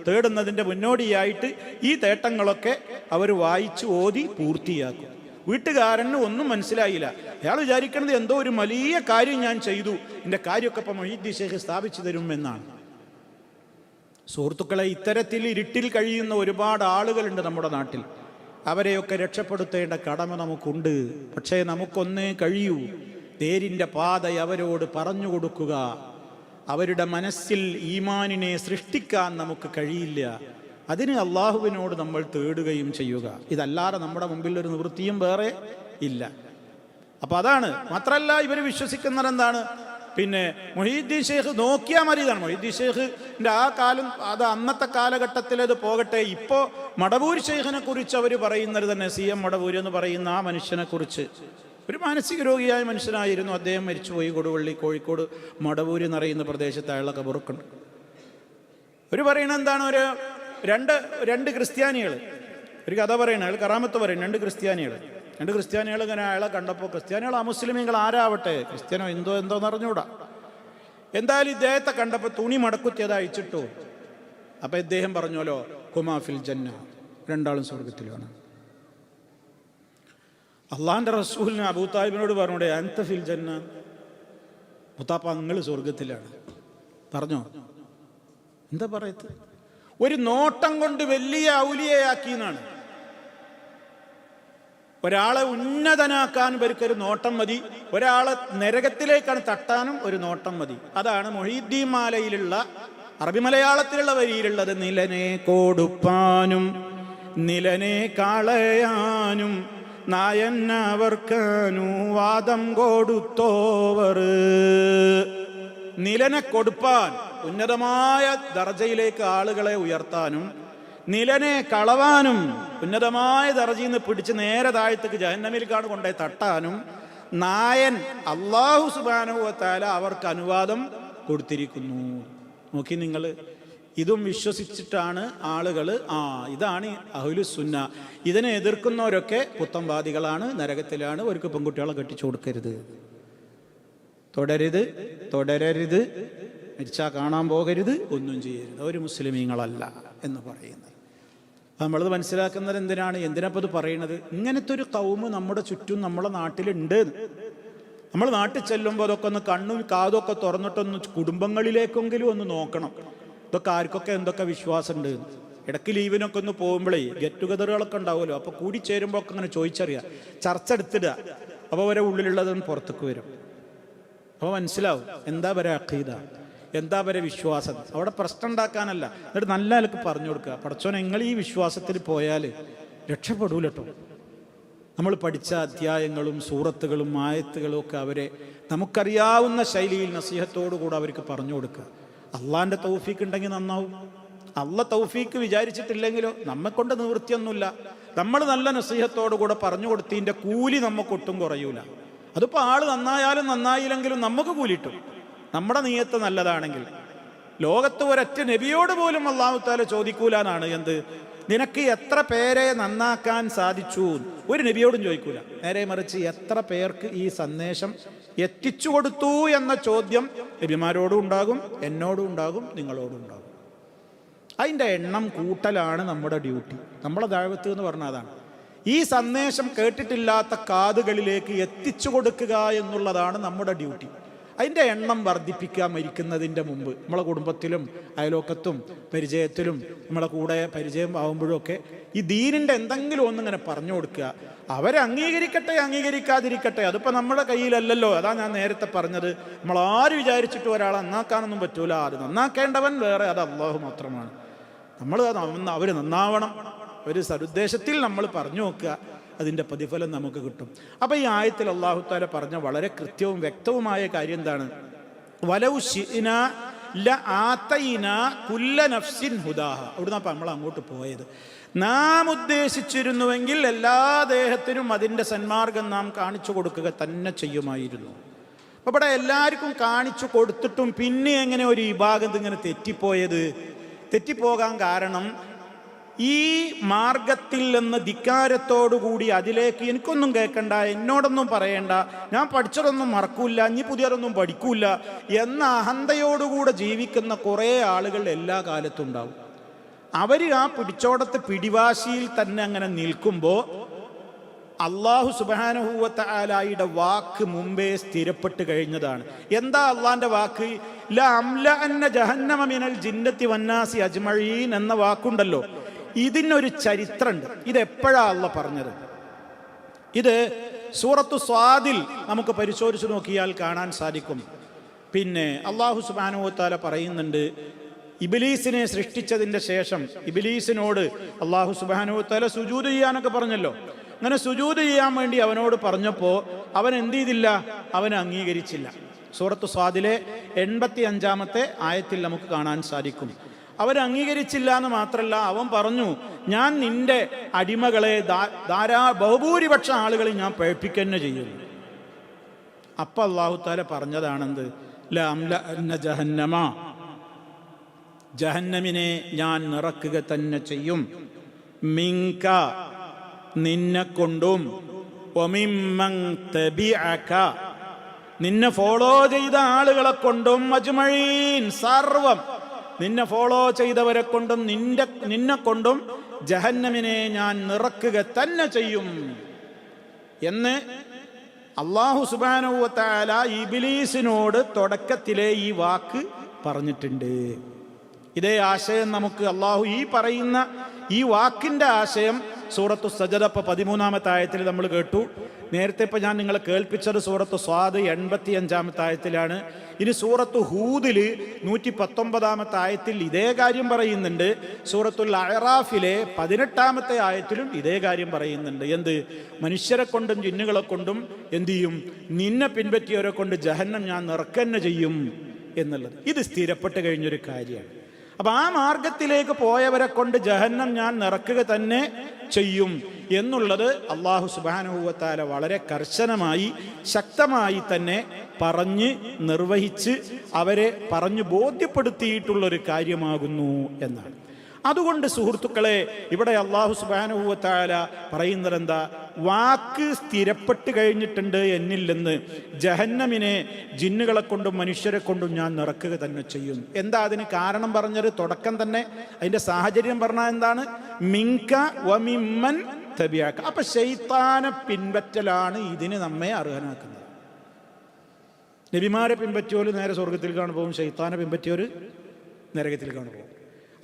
തേടുന്നതിൻ്റെ മുന്നോടിയായിട്ട് ഈ തേട്ടങ്ങളൊക്കെ അവർ വായിച്ച് ഓതി പൂർത്തിയാക്കും. വീട്ടുകാരന് ഒന്നും മനസ്സിലായില്ല. അയാൾ വിചാരിക്കുന്നത് എന്തോ ഒരു വലിയ കാര്യം ഞാൻ ചെയ്തു, എൻ്റെ കാര്യമൊക്കെ ഇപ്പം മുഹീദ്ദീൻ ശൈഖ് സ്ഥാപിച്ചു തരും എന്നാണ്. സുഹൃത്തുക്കളെ, ഇത്തരത്തിൽ ഇരുട്ടിൽ കഴിയുന്ന ഒരുപാട് ആളുകളുണ്ട് നമ്മുടെ നാട്ടിൽ. അവരെയൊക്കെ രക്ഷപ്പെടുത്തേണ്ട കടമ നമുക്കുണ്ട്. പക്ഷേ നമുക്കൊന്നേ കഴിയൂ, നേരിൻ്റെ പാത അവരോട് പറഞ്ഞു കൊടുക്കുക. അവരുടെ മനസ്സിൽ ഈമാനിനെ സൃഷ്ടിക്കാൻ നമുക്ക് കഴിയില്ല. അതിന് അള്ളാഹുവിനോട് നമ്മൾ തേടുകയും ചെയ്യുക. ഇതല്ലാതെ നമ്മുടെ മുമ്പിൽ ഒരു നിവൃത്തിയും വേറെ ഇല്ല. അപ്പം അതാണ്. മാത്രമല്ല ഇവർ വിശ്വസിക്കുന്നത് എന്താണ്? പിന്നെ മൊഹീദ്ദീൻ ഷേഖ് നോക്കിയാൽ മതി. ഇതാണ് മൊഹീദ്ദീൻ ഷേഖിൻ്റെ ആ കാലം, അത് അന്നത്തെ കാലഘട്ടത്തിൽ അത് പോകട്ടെ. ഇപ്പോൾ മടവൂർ ഷേഖിനെ കുറിച്ച് അവർ പറയുന്നത് തന്നെ, CM മടവൂർ എന്ന് പറയുന്ന ആ മനുഷ്യനെ കുറിച്ച്, ഒരു മാനസിക രോഗിയായ മനുഷ്യനായിരുന്നു. അദ്ദേഹം മരിച്ചുപോയി. കൊടുവള്ളി, കോഴിക്കോട് മടവൂര് എന്നറിയുന്ന പ്രദേശത്ത് അയാളെ കബറൊക്കെയുണ്ട്. ഒരു പറയണത് എന്താണ്? രണ്ട് ക്രിസ്ത്യാനികൾ ഒരു കഥ പറയണം. അയാൾ കറാമത്ത് പറയും. രണ്ട് ക്രിസ്ത്യാനികൾ ഇങ്ങനെ അയാളെ കണ്ടപ്പോൾ, ക്രിസ്ത്യാനികൾ അമുസ്ലിമീങ്ങൾ ആരാവട്ടെ, ക്രിസ്ത്യാനോ എന്തോന്ന് അറിഞ്ഞൂടാ, എന്തായാലും ഇദ്ദേഹത്തെ കണ്ടപ്പോൾ തുണി മടക്കുത്തിയത് അയച്ചിട്ടു. അപ്പം ഇദ്ദേഹം പറഞ്ഞോലോ, കുമാഫിൽ ജന്ന, രണ്ടാളും സ്വർഗത്തിലാണ്. അള്ളാഹിൻ്റെ റസൂലിന് അബൂ താലിബിനോട് പറഞ്ഞൂടെ, അൻത ഫിൽ ജന്ന, മുത്താപ്പ നിങ്ങൾ സ്വർഗത്തിലാണ് പറഞ്ഞോ? എന്താ പറയത്ത്? ഒരു നോട്ടം കൊണ്ട് വലിയ ഔലിയയാക്കി എന്നാണ്. ഒരാളെ ഉന്നതനാക്കാൻ ഇവർക്കൊരു നോട്ടം മതി, ഒരാളെ നരകത്തിലേക്കാണ് തട്ടാനും ഒരു നോട്ടം മതി. അതാണ് മൊഹീദ്ദീൻ മാലയിലുള്ള, അറബി മലയാളത്തിലുള്ള വരിയിലുള്ളത്. നിലനെ കൊടുപ്പാനും നിലനെ കളയാനും നായന്നവർക്കനുവാദം കൊടുത്തോവർ. നിലനെ കൊടുപ്പാൻ, ഉന്നതമായ ദർജയിലേക്ക് ആളുകളെ ഉയർത്താനും, നിലനെ കളവാനും, ഉന്നതമായ ദർജയിൽ നിന്ന് പിടിച്ച് നേരെ താഴത്തേക്ക് ജഹന്നമിലേക്കാണ് കൊണ്ടുപോയി തട്ടാനും നായൻ അല്ലാഹു സുബ്ഹാനഹു വ തആല അവർക്ക് അനുവാദം കൊടുത്തിരിക്കുന്നു. നോക്കി നിങ്ങൾ, ഇതും വിശ്വസിച്ചിട്ടാണ് ആളുകൾ ഇതാണ് അഹ്ലുസുന്ന. ഇതിനെ എതിർക്കുന്നവരൊക്കെ പുത്തംവാദികളാണ്, നരകത്തിലാണ്, അവർക്ക് പെൺകുട്ടികളെ കെട്ടിച്ചു കൊടുക്കരുത്, തുടരരുത്, മരിച്ചാൽ കാണാൻ പോകരുത്, ഒന്നും ചെയ്യരുത്, അവർ മുസ്ലിമീങ്ങളല്ല എന്ന് പറയുന്നത്. നമ്മളത് മനസ്സിലാക്കുന്നത് എന്തിനാപ്പോൾ ഇത് പറയണത്? ഇങ്ങനത്തെ ഒരു കൗമ് നമ്മുടെ ചുറ്റും നമ്മളെ നാട്ടിലുണ്ട്. നമ്മൾ നാട്ടിൽ ചെല്ലുമ്പോൾ അതൊക്കെ ഒന്ന് കണ്ണും കാതൊക്കെ തുറന്നിട്ടൊന്ന് കുടുംബങ്ങളിലേക്കെങ്കിലും ഒന്ന് നോക്കണം. ഇതൊക്കെ ആർക്കൊക്കെ എന്തൊക്കെ വിശ്വാസമുണ്ട്. ഇടയ്ക്ക് ലീവിനൊക്കെ ഒന്ന് പോകുമ്പോഴേ ഗെറ്റ് ടുഗദറുകളൊക്കെ ഉണ്ടാവുമല്ലോ, അപ്പോൾ കൂടി ചേരുമ്പോൾ ഒക്കെ അങ്ങനെ ചോദിച്ചറിയാം, ചർച്ച എടുത്തിടുക. അപ്പോൾ അവരെ ഉള്ളിലുള്ളതൊന്നും പുറത്തേക്ക് വരും. അപ്പോൾ മനസ്സിലാവും എന്താ വരെ അഖീദ, എന്താ വരെ വിശ്വാസം. അവിടെ പ്രശ്നം ഉണ്ടാക്കാനല്ല, എന്നിട്ട് നല്ല നിലക്ക് പറഞ്ഞു കൊടുക്കുക. പടച്ചോനെ, നിങ്ങൾ ഈ വിശ്വാസത്തിൽ പോയാൽ രക്ഷപ്പെടൂലട്ടോ. നമ്മൾ പഠിച്ച അധ്യായങ്ങളും സൂറത്തുകളും ആയത്തുകളും ഒക്കെ അവരെ നമുക്കറിയാവുന്ന ശൈലിയിൽ നസീഹത്തോടുകൂടെ അവർക്ക് പറഞ്ഞു കൊടുക്കുക. അള്ളാൻ്റെ തൗഫീക്ക് ഉണ്ടെങ്കിൽ നന്നാവും. അള്ളാഹ് തൗഫീക്ക് വിചാരിച്ചിട്ടില്ലെങ്കിലോ നമ്മെക്കൊണ്ട് നിവൃത്തിയൊന്നുമില്ല. നമ്മൾ നല്ല നസീഹത്തോടു കൂടെ പറഞ്ഞു കൊടുത്തതിൻ്റെ കൂലി നമുക്കൊട്ടും കുറയൂല. അതിപ്പോൾ ആള് നന്നായാലും നന്നായില്ലെങ്കിലും നമുക്ക് കൂലിട്ടും, നമ്മുടെ നിയ്യത്ത് നല്ലതാണെങ്കിൽ. ലോകത്ത് ഒരൊറ്റ നബിയോട് പോലും അല്ലാഹു തആല ചോദിക്കൂലാന്നാണ് എന്ത്, നിനക്ക് എത്ര പേരെ നന്നാക്കാൻ സാധിച്ചു, ഒരു നബിയോടും ചോദിക്കൂല. നേരെ മറിച്ച് എത്ര പേർക്ക് ഈ സന്ദേശം എത്തിച്ചു കൊടുത്തു എന്ന ചോദ്യം നബിമാരോടും ഉണ്ടാകും, എന്നോടും ഉണ്ടാകും, നിങ്ങളോടും ഉണ്ടാകും. അതിൻ്റെ എണ്ണം കൂട്ടലാണ് നമ്മുടെ ഡ്യൂട്ടി. നമ്മളെ ദഅവത്ത് എന്ന് പറഞ്ഞാൽ അതാണ്. ഈ സന്ദേശം കേട്ടിട്ടില്ലാത്ത കാതുകളിലേക്ക് എത്തിച്ചു കൊടുക്കുക എന്നുള്ളതാണ് നമ്മുടെ ഡ്യൂട്ടി. അതിൻ്റെ എണ്ണം വർദ്ധിപ്പിക്കുക മരിക്കുന്നതിൻ്റെ മുമ്പ്. നമ്മളെ കുടുംബത്തിലും അയലോക്കത്തും പരിചയത്തിലും നമ്മളെ കൂടെ പരിചയം ആവുമ്പോഴൊക്കെ ഈ ദീനിൻ്റെ എന്തെങ്കിലും ഒന്നിങ്ങനെ പറഞ്ഞു കൊടുക്കുക. അവരെ അംഗീകരിക്കട്ടെ അംഗീകരിക്കാതിരിക്കട്ടെ, അതിപ്പോൾ നമ്മുടെ കയ്യിലല്ലല്ലോ. അതാ ഞാൻ നേരത്തെ പറഞ്ഞത്, നമ്മളാരും വിചാരിച്ചിട്ട് ഒരാളെ നന്നാക്കാനൊന്നും പറ്റൂല. അത് നന്നാക്കേണ്ടവൻ വേറെ, അത് അല്ലാഹു മാത്രമാണ്. അവർ നന്നാവണം, ഒരു സതുദ്ദേശത്തിൽ നമ്മൾ പറഞ്ഞു നോക്കുക, അതിൻ്റെ പ്രതിഫലം നമുക്ക് കിട്ടും. അപ്പോൾ ഈ ആയത്തിൽ അല്ലാഹു തആല പറഞ്ഞ വളരെ കൃത്യവും വ്യക്തവുമായ കാര്യം എന്താണ്? വലൗ ശിഅ്നാ ലആതൈനാ കുല്ല നഫ്സിൻ ഹുദാഹ. അവിടുന്ന് അപ്പം നമ്മൾ അങ്ങോട്ട് പോയത്. നാം ഉദ്ദേശിച്ചിരുന്നുവെങ്കിൽ എല്ലാ ദേഹത്തിനും അതിൻ്റെ സന്മാർഗം നാം കാണിച്ചു കൊടുക്കുക തന്നെ ചെയ്യുമായിരുന്നു. അപ്പോൾ ഇവിടെ എല്ലാവർക്കും കാണിച്ചു കൊടുത്തിട്ടും പിന്നെ എങ്ങനെ ഒരു വിഭാഗം ഇങ്ങനെ തെറ്റിപ്പോകാൻ കാരണം, ഈ മാർഗത്തിൽ നിന്ന് ധിക്കാരത്തോടുകൂടി അതിലേക്ക് എനിക്കൊന്നും കേൾക്കണ്ട, എന്നോടൊന്നും പറയണ്ട, ഞാൻ പഠിച്ചതൊന്നും മറക്കൂല, ഇനി പുതിയതൊന്നും പഠിക്കൂല എന്ന അഹന്തയോടുകൂടെ ജീവിക്കുന്ന കുറേ ആളുകൾ എല്ലാ കാലത്തും ഉണ്ടാവും. അവർ ആ പിടിച്ചോടത്തെ പിടിവാശിയിൽ തന്നെ അങ്ങനെ നിൽക്കുമ്പോൾ അല്ലാഹു സുബ്ഹാനഹു വ തആലയുടെ വാക്ക് മുമ്പേ സ്ഥിരപ്പെട്ട് കഴിഞ്ഞതാണ്. എന്താ അള്ളാന്റെ വാക്ക്? ലഅംലഅന്ന ജഹന്നമ മിനൽ ജിന്നത്തി വന്നാസി അജ്മഈൻ എന്ന വാക്കുണ്ടല്ലോ. ഇതിനൊരു ചരിത്രമുണ്ട്. ഇത് എപ്പോഴാണ് അള്ളാഹ് പറഞ്ഞത്? ഇത് സൂറത്തു സ്വാദിൽ നമുക്ക് പരിശോധിച്ച് നോക്കിയാൽ കാണാൻ സാധിക്കും. പിന്നെ അല്ലാഹു സുബ്ഹാനഹു വ തആല പറയുന്നുണ്ട്, ഇബ്ലീസിനെ സൃഷ്ടിച്ചതിൻ്റെ ശേഷം ഇബ്ലീസിനോട് അല്ലാഹു സുബ്ഹാനഹു വ തആല സുജൂദ് ചെയ്യാനൊക്കെ പറഞ്ഞല്ലോ. അങ്ങനെ സുജൂദ് ചെയ്യാൻ വേണ്ടി അവനോട് പറഞ്ഞപ്പോൾ അവൻ എന്ത് ചെയ്തില്ല? അവൻ അംഗീകരിച്ചില്ല. സൂറത്തു സ്വാദിലെ 85-ാമത്തെ ആയത്തിൽ നമുക്ക് കാണാൻ സാധിക്കും. അവൻ അംഗീകരിച്ചില്ല എന്ന് മാത്രമല്ല, അവൻ പറഞ്ഞു, ഞാൻ നിന്റെ അടിമകളെ ബഹുഭൂരിപക്ഷം ആളുകളെ ഞാൻ പഴിപ്പിക്കുക ചെയ്യും. അപ്പം അല്ലാഹു തആല പറഞ്ഞതാണെന്ത്? ജഹന്നമ, ജഹന്നമിനെ ഞാൻ നിറക്കുക തന്നെ ചെയ്യും. മിങ്ക, നിന്നെ കൊണ്ടും, വമിമ്മൻ തബിഅക, നിന്നെ ഫോളോ ചെയ്ത ആളുകളെ കൊണ്ടും, അജ്മഈൻ, സർവം നിന്നെ ഫോളോ ചെയ്തവരെ കൊണ്ടും നിന്നെ കൊണ്ടും ജഹന്നമിനെ ഞാൻ നിറക്കുക തന്നെ ചെയ്യും എന്ന് അല്ലാഹു സുബ്ഹാനഹു വ തആല ഇബ്ലീസിനോട് തുടക്കത്തിലെ ഈ വാക്ക് പറഞ്ഞിട്ടുണ്ട്. ഇതേ ആശയം നമുക്ക് അല്ലാഹു ഈ പറയുന്ന ഈ വാക്കിൻ്റെ ആശയം സൂറത്തു സജദ 13-ാമത്തെ ആയത്തിൽ നമ്മൾ കേട്ടു. നേരത്തെ ഇപ്പം ഞാൻ നിങ്ങളെ കേൾപ്പിച്ചത് സൂറത്തു സ്വാദ് 85-ാമത്തെ ആയത്തിലാണ്. ഇനി സൂറത്തു ഹൂദിൽ 119-ാമത്തെ ആയത്തിൽ ഇതേ കാര്യം പറയുന്നുണ്ട്. സൂറത്തുൽ അഅറാഫിലെ 18-ാമത്തെ ആയത്തിലും ഇതേ കാര്യം പറയുന്നുണ്ട്. എന്ത്? മനുഷ്യരെ കൊണ്ടും ജിന്നുകളെ കൊണ്ടും എന്തു ചെയ്യും? നിന്നെ പിൻപറ്റിയവരെ കൊണ്ട് ജഹന്നം ഞാൻ നിറക്കന്നെ ചെയ്യും എന്നുള്ളത്. ഇത് സ്ഥിരപ്പെട്ട് കഴിഞ്ഞൊരു കാര്യമാണ്. അപ്പം ആ മാർഗത്തിലേക്ക് പോയവരെ കൊണ്ട് ജഹന്നം ഞാൻ നിറക്കുക തന്നെ ചെയ്യും എന്നുള്ളത് അല്ലാഹു സുബ്ഹാനഹു വ തആല വളരെ കർശനമായി ശക്തമായി തന്നെ പറഞ്ഞ് നിർവഹിച്ച് അവരെ പറഞ്ഞു ബോധ്യപ്പെടുത്തിയിട്ടുള്ളൊരു കാര്യമാകുന്നു എന്നാണ്. അതുകൊണ്ട് സുഹൃത്തുക്കളെ, ഇവിടെ അല്ലാഹു സുബ്ഹാനഹു വ തആല പറയുന്നത് എന്താ? വാക്ക് സ്ഥിരപ്പെട്ട് കഴിഞ്ഞിട്ടുണ്ട് എന്നില്ലെന്ന്. ജഹന്നമിനെ ജിന്നുകളെ കൊണ്ടും മനുഷ്യരെ കൊണ്ടും ഞാൻ നിറക്കുക തന്നെ ചെയ്യും. എന്താ അതിന് കാരണം പറഞ്ഞത്? തുടക്കം തന്നെ അതിൻ്റെ സാഹചര്യം പറഞ്ഞാൽ എന്താണ്? മിങ്ക വമിമ്മൻ തബിഅക. അപ്പൊ ശൈത്താനെ പിൻപറ്റലാണ് ഇതിന് നമ്മെ അർഹനാക്കുന്നത്. നബിമാരെ പിൻപറ്റിയോര് നേരെ സ്വർഗത്തിലേക്കാണ് പോകും, ശൈത്താനെ പിൻപറ്റിയോര് നരകത്തിലേക്കാണ് പോകും.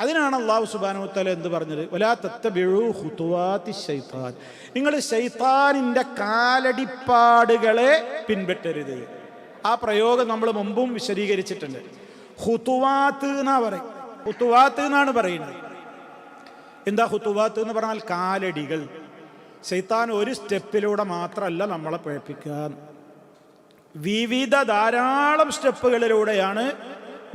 അതിനാണ് അല്ലാഹു സുബ്ഹാനഹു വ തആല എന്ത് പറഞ്ഞത്? വലാ തത്തബിഉ ഖുതുവാതി ശൈത്താൻ, നിങ്ങൾ ശൈത്താനിൻ്റെ കാലടിപ്പാടുകളെ പിൻപറ്റരുത്. ആ പ്രയോഗം നമ്മൾ മുമ്പും വിശദീകരിച്ചിട്ടുണ്ട്. ഖുതുവാത്ത് എന്നാ പറയും, ഖുതുവാത്ത് എന്നാണ് പറയുന്നത്. എന്താ ഖുതുവാത്ത് എന്ന് പറഞ്ഞാൽ? കാലടികൾ. ശൈത്താൻ ഒരു സ്റ്റെപ്പിലൂടെ മാത്രമല്ല നമ്മളെ പഴപ്പിക്കുക, വിവിധ ധാരാളം സ്റ്റെപ്പുകളിലൂടെയാണ്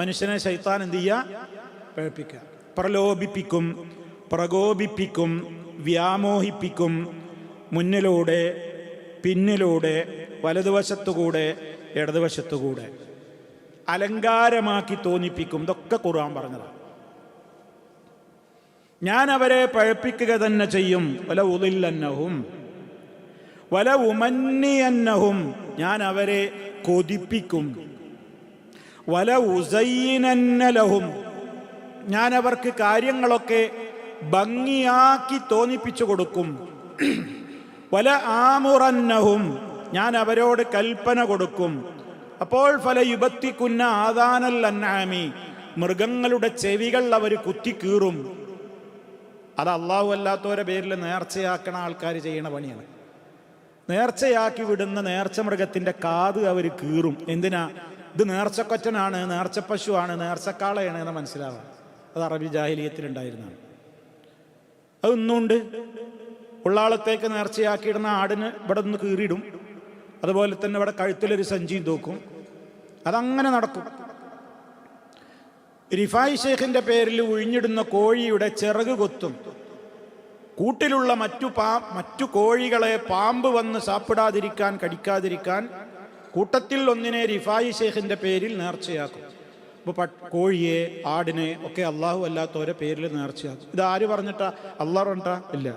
മനുഷ്യനെ ശൈത്താൻ എന്ത് ചെയ്യുക? പഴപ്പിക്കുക. പ്രലോഭിപ്പിക്കും, പ്രകോപിപ്പിക്കും, വ്യാമോഹിപ്പിക്കും, മുന്നിലൂടെ, പിന്നിലൂടെ, വലതുവശത്തുകൂടെ, ഇടതുവശത്തുകൂടെ അലങ്കാരമാക്കി തോന്നിപ്പിക്കും. ഇതൊക്കെ ഖുർആൻ പറഞ്ഞതാണ്. ഞാൻ അവരെ പഴപ്പിക്കുക തന്നെ ചെയ്യും. വല ഉളില്ലന്നഹും വല ഉമന്നിയന്നഹും, ഞാൻ അവരെ കൊതിപ്പിക്കും. വല ഉസയ്യിനന്ന ലഹും, ഞാൻ അവർക്ക് കാര്യങ്ങളൊക്കെ ഭംഗിയാക്കി തോന്നിപ്പിച്ചു കൊടുക്കും. വല ആമുറന്നഹും, ഞാൻ അവരോട് കൽപ്പന കൊടുക്കും. അപ്പോൾ ഫല യുബത്തിക്കുന്ന ആദാനൽ അൻആമി, മൃഗങ്ങളുടെ ചെവികൾ അവർ കുത്തിക്കീറും. അത് അല്ലാഹു അല്ലാത്തവരെ പേരിൽ നേർച്ചയാക്കണ ആൾക്കാർ ചെയ്യണ പണിയാണ്. നേർച്ചയാക്കി വിടുന്ന നേർച്ച മൃഗത്തിൻ്റെ കാത് അവർ കീറും. എന്തിനാ? ഇത് നേർച്ചക്കൊറ്റനാണ്, നേർച്ചപ്പശുവാണ്, നേർച്ചക്കാളയാണ് എന്ന് മനസ്സിലാവാം. അത് അറബി ജാഹിലിയത്തിലുണ്ടായിരുന്നതാണ്. അത് ഇന്നുണ്ട്. ഉള്ളാളത്തേക്ക് നേർച്ചയാക്കിയിടുന്ന ആടിന് ഇവിടെ നിന്ന് കീറിയിടും. അതുപോലെ തന്നെ ഇവിടെ കഴുത്തിലൊരു സഞ്ചിയും തൂക്കും. അതങ്ങനെ നടക്കും. റിഫായി ഷേഖിൻ്റെ പേരിൽ ഒഴിഞ്ഞിടുന്ന കോഴിയുടെ ചിറക് കൊത്തും. കൂട്ടിലുള്ള മറ്റു കോഴികളെ പാമ്പ് വന്ന് സാപ്പിടാതിരിക്കാൻ, കടിക്കാതിരിക്കാൻ കൂട്ടത്തിൽ ഒന്നിനെ റിഫായി ഷേഖിൻ്റെ പേരിൽ നേർച്ചയാക്കും. ഇപ്പോൾ കോഴിയെ, ആടിനെ ഒക്കെ അള്ളാഹു അല്ലാത്തവരെ പേരിൽ നേർച്ചയാക്കും. ഇത് ആര് പറഞ്ഞിട്ടാ? അള്ളാഹ് പറഞ്ഞിട്ടാ? ഇല്ല.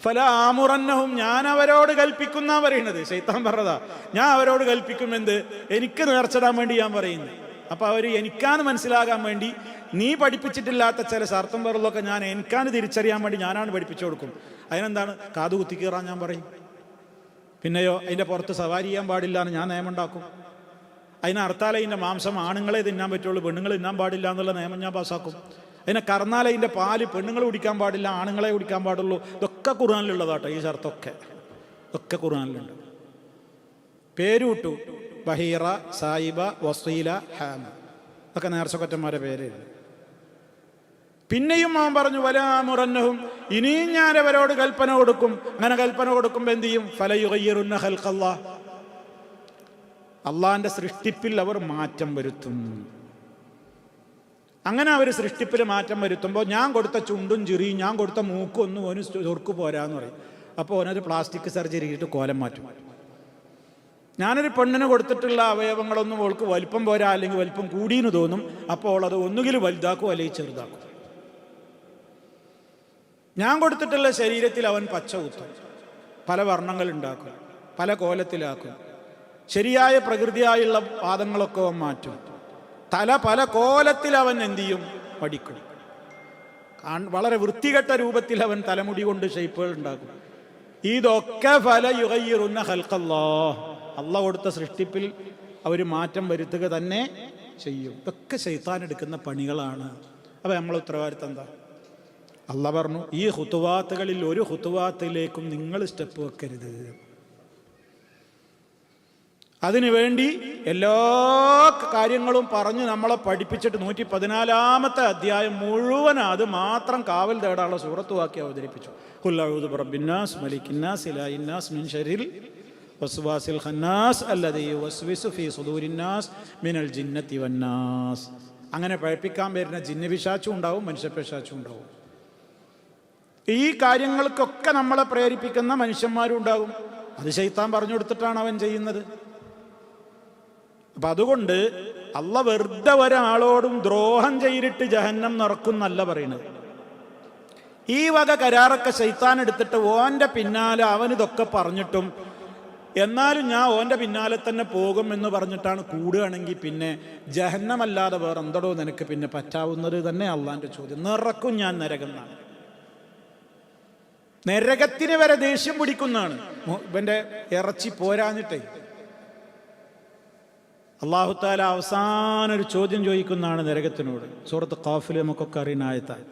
ഫല ആമുറന്നഹും, ഞാൻ അവരോട് കൽപ്പിക്കുന്ന പറയുന്നത്. ശൈത്താൻ പറഞ്ഞതാ, ഞാൻ അവരോട് കൽപ്പിക്കും. എന്ത്? എനിക്ക് നേർച്ചിടാൻ വേണ്ടി ഞാൻ പറയുന്നു. അപ്പോൾ അവർ എനിക്കാന്ന് മനസ്സിലാകാൻ വേണ്ടി നീ പഠിപ്പിച്ചിട്ടില്ലാത്ത ചില ശർത്തും പറലൊക്കെ ഞാൻ എനിക്കാന്ന് തിരിച്ചറിയാൻ വേണ്ടി ഞാനാണ് പഠിപ്പിച്ചു കൊടുക്കും. അതിനെന്താണ്? കാതു കുത്തിക്കീറാൻ ഞാൻ പറയും. പിന്നെയോ അതിൻ്റെ പുറത്ത് സവാരി ചെയ്യാൻ പാടില്ല എന്ന് ഞാൻ നിയമമുണ്ടാക്കും. അതിനെ അർത്താലെ ഇതിൻ്റെ മാംസം ആണുങ്ങളെ തിന്നാൻ പറ്റുള്ളൂ, പെണ്ണുങ്ങൾ തിന്നാൻ പാടില്ല എന്നുള്ള നിയമം ഞാൻ പാസ്സാക്കും. അതിനെ കറന്നാലെ ഇതിൻ്റെ പാല് പെണ്ണുങ്ങൾ കുടിക്കാൻ പാടില്ല, ആണുങ്ങളെ കുടിക്കാൻ പാടുള്ളൂ. ഇതൊക്കെ ഖുർആനിലുള്ളതാട്ടോ. ഈ ഷർത്തൊക്കെ ഖുർആനിലുണ്ട്. പേരുവിട്ടു. ബഹീറ, സായിബ, വസീല, ഹാമ, അതൊക്കെ നേർച്ചക്കൊറ്റന്മാരുടെ പേര്. പിന്നെയും അവൻ പറഞ്ഞു വലാമുറന്നഹും, ഇനിയും ഞാൻ അവരോട് കൽപ്പന കൊടുക്കും. അങ്ങനെ കൽപ്പന കൊടുക്കുമ്പോൾ എന്ത് ചെയ്യും? ഫലയുഗയ്യിറുന്ന ഖൽഖല്ലാഹ്, അള്ളാഹിന്റെ സൃഷ്ടിപ്പിൽ അവർ മാറ്റം വരുത്തും. അങ്ങനെ അവർ സൃഷ്ടിപ്പിൽ മാറ്റം വരുത്തുമ്പോൾ ഞാൻ കൊടുത്ത ചുണ്ടും ചിറിയും ഞാൻ കൊടുത്ത മൂക്കും ഒന്നും ഓന് ചൊർക്ക് പോരാന്ന് പറയും. അപ്പോൾ ഓനൊരു പ്ലാസ്റ്റിക് സർജറി ചെയ്തിട്ട് കോലം മാറ്റും. ഞാനൊരു പെണ്ണിന് കൊടുത്തിട്ടുള്ള അവയവങ്ങളൊന്നും ഓൾക്ക് വലിപ്പം പോരാ, അല്ലെങ്കിൽ വലിപ്പം കൂടിയെന്ന് തോന്നും. അപ്പോൾ അത് ഒന്നുകിൽ വലുതാക്കും അല്ലെങ്കിൽ ചെറുതാക്കും. ഞാൻ കൊടുത്തിട്ടുള്ള ശരീരത്തിൽ അവൻ പച്ച കുത്തും, പല വർണ്ണങ്ങൾ ഉണ്ടാക്കും, പല കോലത്തിലാക്കും. ശരിയായ പ്രകൃതിയായുള്ള പാദങ്ങളൊക്കെ അവൻ മാറ്റും. തല പല കോലത്തിൽ അവൻ എന്തു ചെയ്യും? പഠിക്കും. വളരെ വൃത്തികെട്ട രൂപത്തിൽ അവൻ തലമുടി കൊണ്ട് ഷേപ്പുകൾ ഉണ്ടാക്കും. ഇതൊക്കെ ഫലയുഗയ്യിറുന്ന ഖൽഖല്ലാഹ്, അള്ളാഹ് കൊടുത്ത സൃഷ്ടിപ്പിൽ അവർ മാറ്റം വരുത്തുക തന്നെ ചെയ്യും. ഇതൊക്കെ ശൈത്താൻ എടുക്കുന്ന പണികളാണ്. അപ്പോൾ നമ്മളെ ഉത്തരവാദിത്തം എന്താ? അള്ളാഹ് പറഞ്ഞു, ഈ ഖുതുവാത്തുകളിൽ ഒരു ഖുതുവാത്തിലേക്കും നിങ്ങൾ സ്റ്റെപ്പ് വെക്കരുത്. അതിനുവേണ്ടി എല്ലാ കാര്യങ്ങളും പറഞ്ഞ് നമ്മളെ പഠിപ്പിച്ചിട്ട് 114-ാമത്തെ അധ്യായം മുഴുവൻ അത് മാത്രം കാവൽ തേടാനുള്ള സൂറത്തുവാക്കി അവതരിപ്പിച്ചു. ഖുൽ അഊദു ബിറബ്ബിന്നാസ് മലിക്കിന്നാസ് ഇലാഹിന്നാസ് മിൻ ശർരിൽ വസ്വാസിൽ ഖന്നാസ് അല്ലദീ യുവസ്വിസു ഫീ സുദൂരിന്നാസ് മിനൽ ജിന്നത്തി വന്നാസ്. അങ്ങനെ പഠിപ്പിക്കാൻ വരുന്ന ജിന്ന പിശാചും ഉണ്ടാവും, മനുഷ്യ പിശാചും ഉണ്ടാവും. ഈ കാര്യങ്ങൾക്കൊക്കെ നമ്മളെ പ്രേരിപ്പിക്കുന്ന മനുഷ്യന്മാരും ഉണ്ടാകും. അത് ശൈത്താൻ പറഞ്ഞു കൊടുത്തിട്ടാണ് അവൻ ചെയ്യുന്നത്. അപ്പൊ അതുകൊണ്ട് അള്ളാഹ് വെറുതെ ഒരാളോടും ദ്രോഹം ചെയ്തിട്ട് ജഹന്നം നിറക്കുന്നല്ല പറയുന്നത്. ഈ വക കരാറൊക്കെ ശൈത്താൻ എടുത്തിട്ട് ഓന്റെ പിന്നാലെ അവനിതൊക്കെ പറഞ്ഞിട്ടും എന്നാലും ഞാൻ ഓന്റെ പിന്നാലെ തന്നെ പോകും എന്ന് പറഞ്ഞിട്ടാണ് കൂടുകയാണെങ്കിൽ പിന്നെ ജഹന്നമല്ലാതെ വേറെ എന്തടോ നിനക്ക് പിന്നെ പറ്റാവുന്നത് തന്നെ അള്ളാന്റെ ചോദ്യം. നിറക്കും ഞാൻ നരകം എന്നാണ്. നരകത്തിന് വരെ ദേഷ്യം പിടിക്കുന്നതാണ് ഇവന്റെ ഇറച്ചി പോരാഞ്ഞിട്ടേ. അല്ലാഹു തആല അവസാന ഒരു ചോദ്യം ചോദിക്കുന്നതാണ് നരകത്തിനോട്. സൂറത്ത് ഖാഫിൽ നമുക്കൊക്കെ അറിയുന്ന ആയത്താണ്.